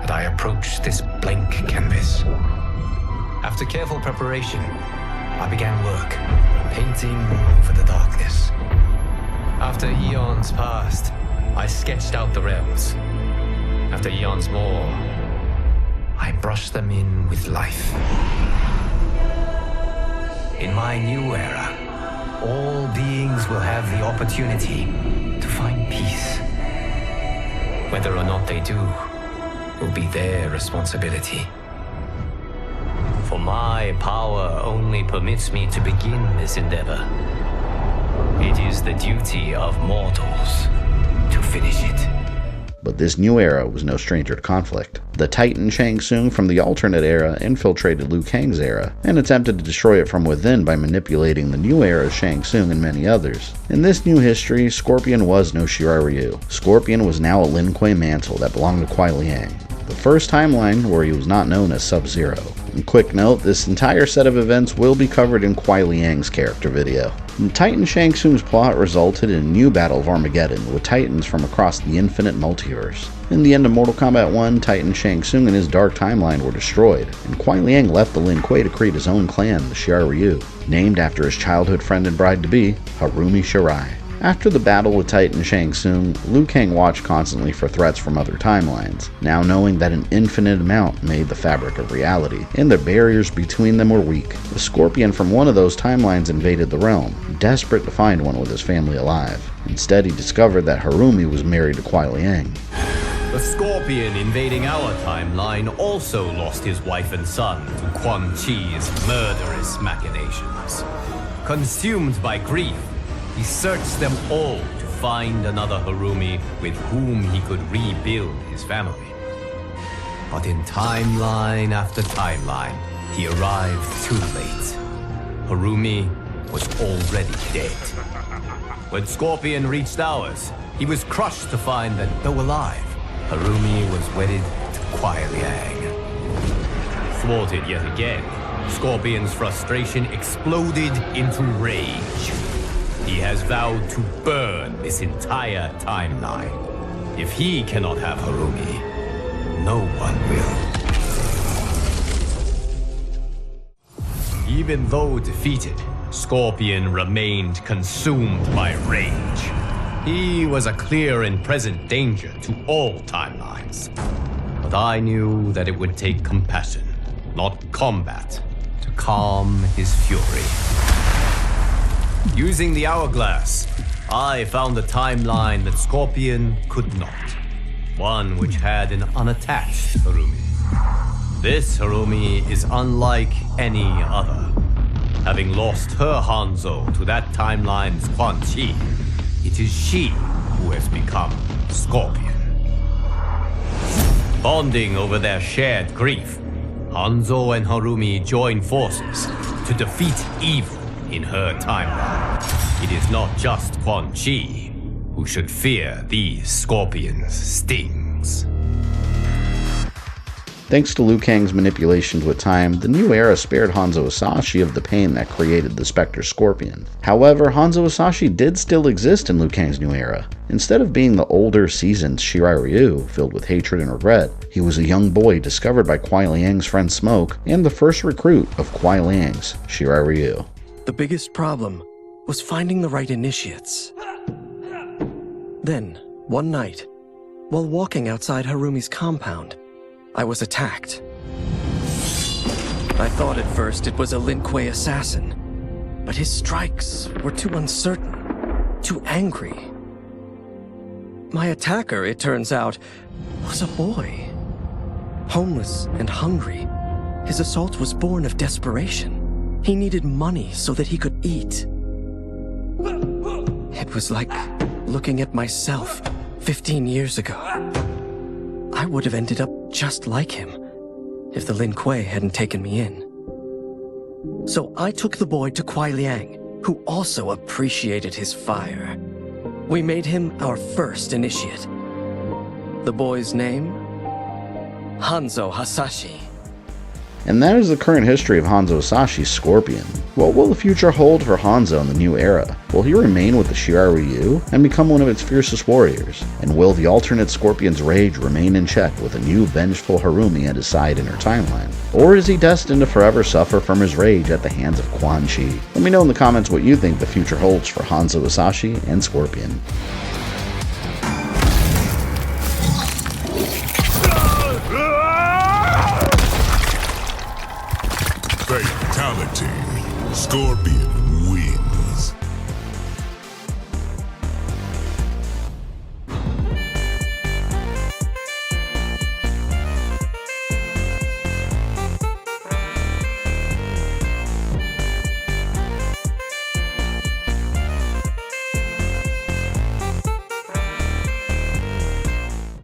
that I approached this blank canvas. After careful preparation, I began work, painting over the darkness. After eons passed, I sketched out the realms. After eons more, I brushed them in with life. In my new era, all beings will have the opportunity to find peace. Whether or not they do will be their responsibility. For my power only permits me to begin this endeavor. It is the duty of mortals to finish it. But this new era was no stranger to conflict. The Titan Shang Tsung from the alternate era infiltrated Liu Kang's era and attempted to destroy it from within by manipulating the new era's Shang Tsung and many others. In this new history, Scorpion was no Shirai Ryu. Scorpion was now a Lin Kuei mantle that belonged to Kuai Liang, the first timeline where he was not known as Sub-Zero. And quick note, this entire set of events will be covered in Kuai Liang's character video. And Titan Shang Tsung's plot resulted in a new battle of Armageddon with Titans from across the infinite multiverse. In the end of Mortal Kombat 1, Titan Shang Tsung and his dark timeline were destroyed, and Kuai Liang left the Lin Kuei to create his own clan, the Shirai Ryu, named after his childhood friend and bride-to-be, Harumi Shirai. After the battle with Titan Shang Tsung, Liu Kang watched constantly for threats from other timelines, now knowing that an infinite amount made the fabric of reality, and the barriers between them were weak. The Scorpion from one of those timelines invaded the realm, desperate to find one with his family alive. Instead, he discovered that Harumi was married to Kuai Liang. The Scorpion invading our timeline also lost his wife and son to Quan Chi's murderous machinations. Consumed by grief, he searched them all to find another Harumi with whom he could rebuild his family. But in timeline after timeline, he arrived too late. Harumi was already dead. When Scorpion reached ours, he was crushed to find that, though alive, Harumi was wedded to Kuai Liang. Thwarted yet again, Scorpion's frustration exploded into rage. He has vowed to burn this entire timeline. If he cannot have Harumi, no one will. Even though defeated, Scorpion remained consumed by rage. He was a clear and present danger to all timelines. But I knew that it would take compassion, not combat, to calm his fury. Using the hourglass, I found a timeline that Scorpion could not. One which had an unattached Harumi. This Harumi is unlike any other. Having lost her Hanzo to that timeline's Quan Chi, it is she who has become Scorpion. Bonding over their shared grief, Hanzo and Harumi join forces to defeat evil in her timeline. It is not just Quan Chi who should fear these Scorpion's stings. Thanks to Liu Kang's manipulations with time, the new era spared Hanzo Hasashi of the pain that created the Spectre Scorpion. However, Hanzo Hasashi did still exist in Liu Kang's new era. Instead of being the older, seasoned Shirai Ryu, filled with hatred and regret, he was a young boy discovered by Kuai Liang's friend Smoke, and the first recruit of Kuai Liang's Shirai Ryu. The biggest problem was finding the right initiates. Then, one night, while walking outside Harumi's compound, I was attacked. I thought at first it was a Lin Kuei assassin, but his strikes were too uncertain, too angry. My attacker, it turns out, was a boy. Homeless and hungry, his assault was born of desperation. He needed money so that he could eat. It was like looking at myself 15 years ago. I would have ended up just like him if the Lin Kuei hadn't taken me in. So I took the boy to Kuai Liang, who also appreciated his fire. We made him our first initiate. The boy's name? Hanzo Hasashi. And that is the current history of Hanzo Hasashi's Scorpion. What will the future hold for Hanzo in the new era? Will he remain with the Shirai Ryu and become one of its fiercest warriors? And will the alternate Scorpion's rage remain in check with a new vengeful Harumi at his side in her timeline? Or is he destined to forever suffer from his rage at the hands of Quan Chi? Let me know in the comments what you think the future holds for Hanzo Hasashi and Scorpion. Fatality. Scorpion.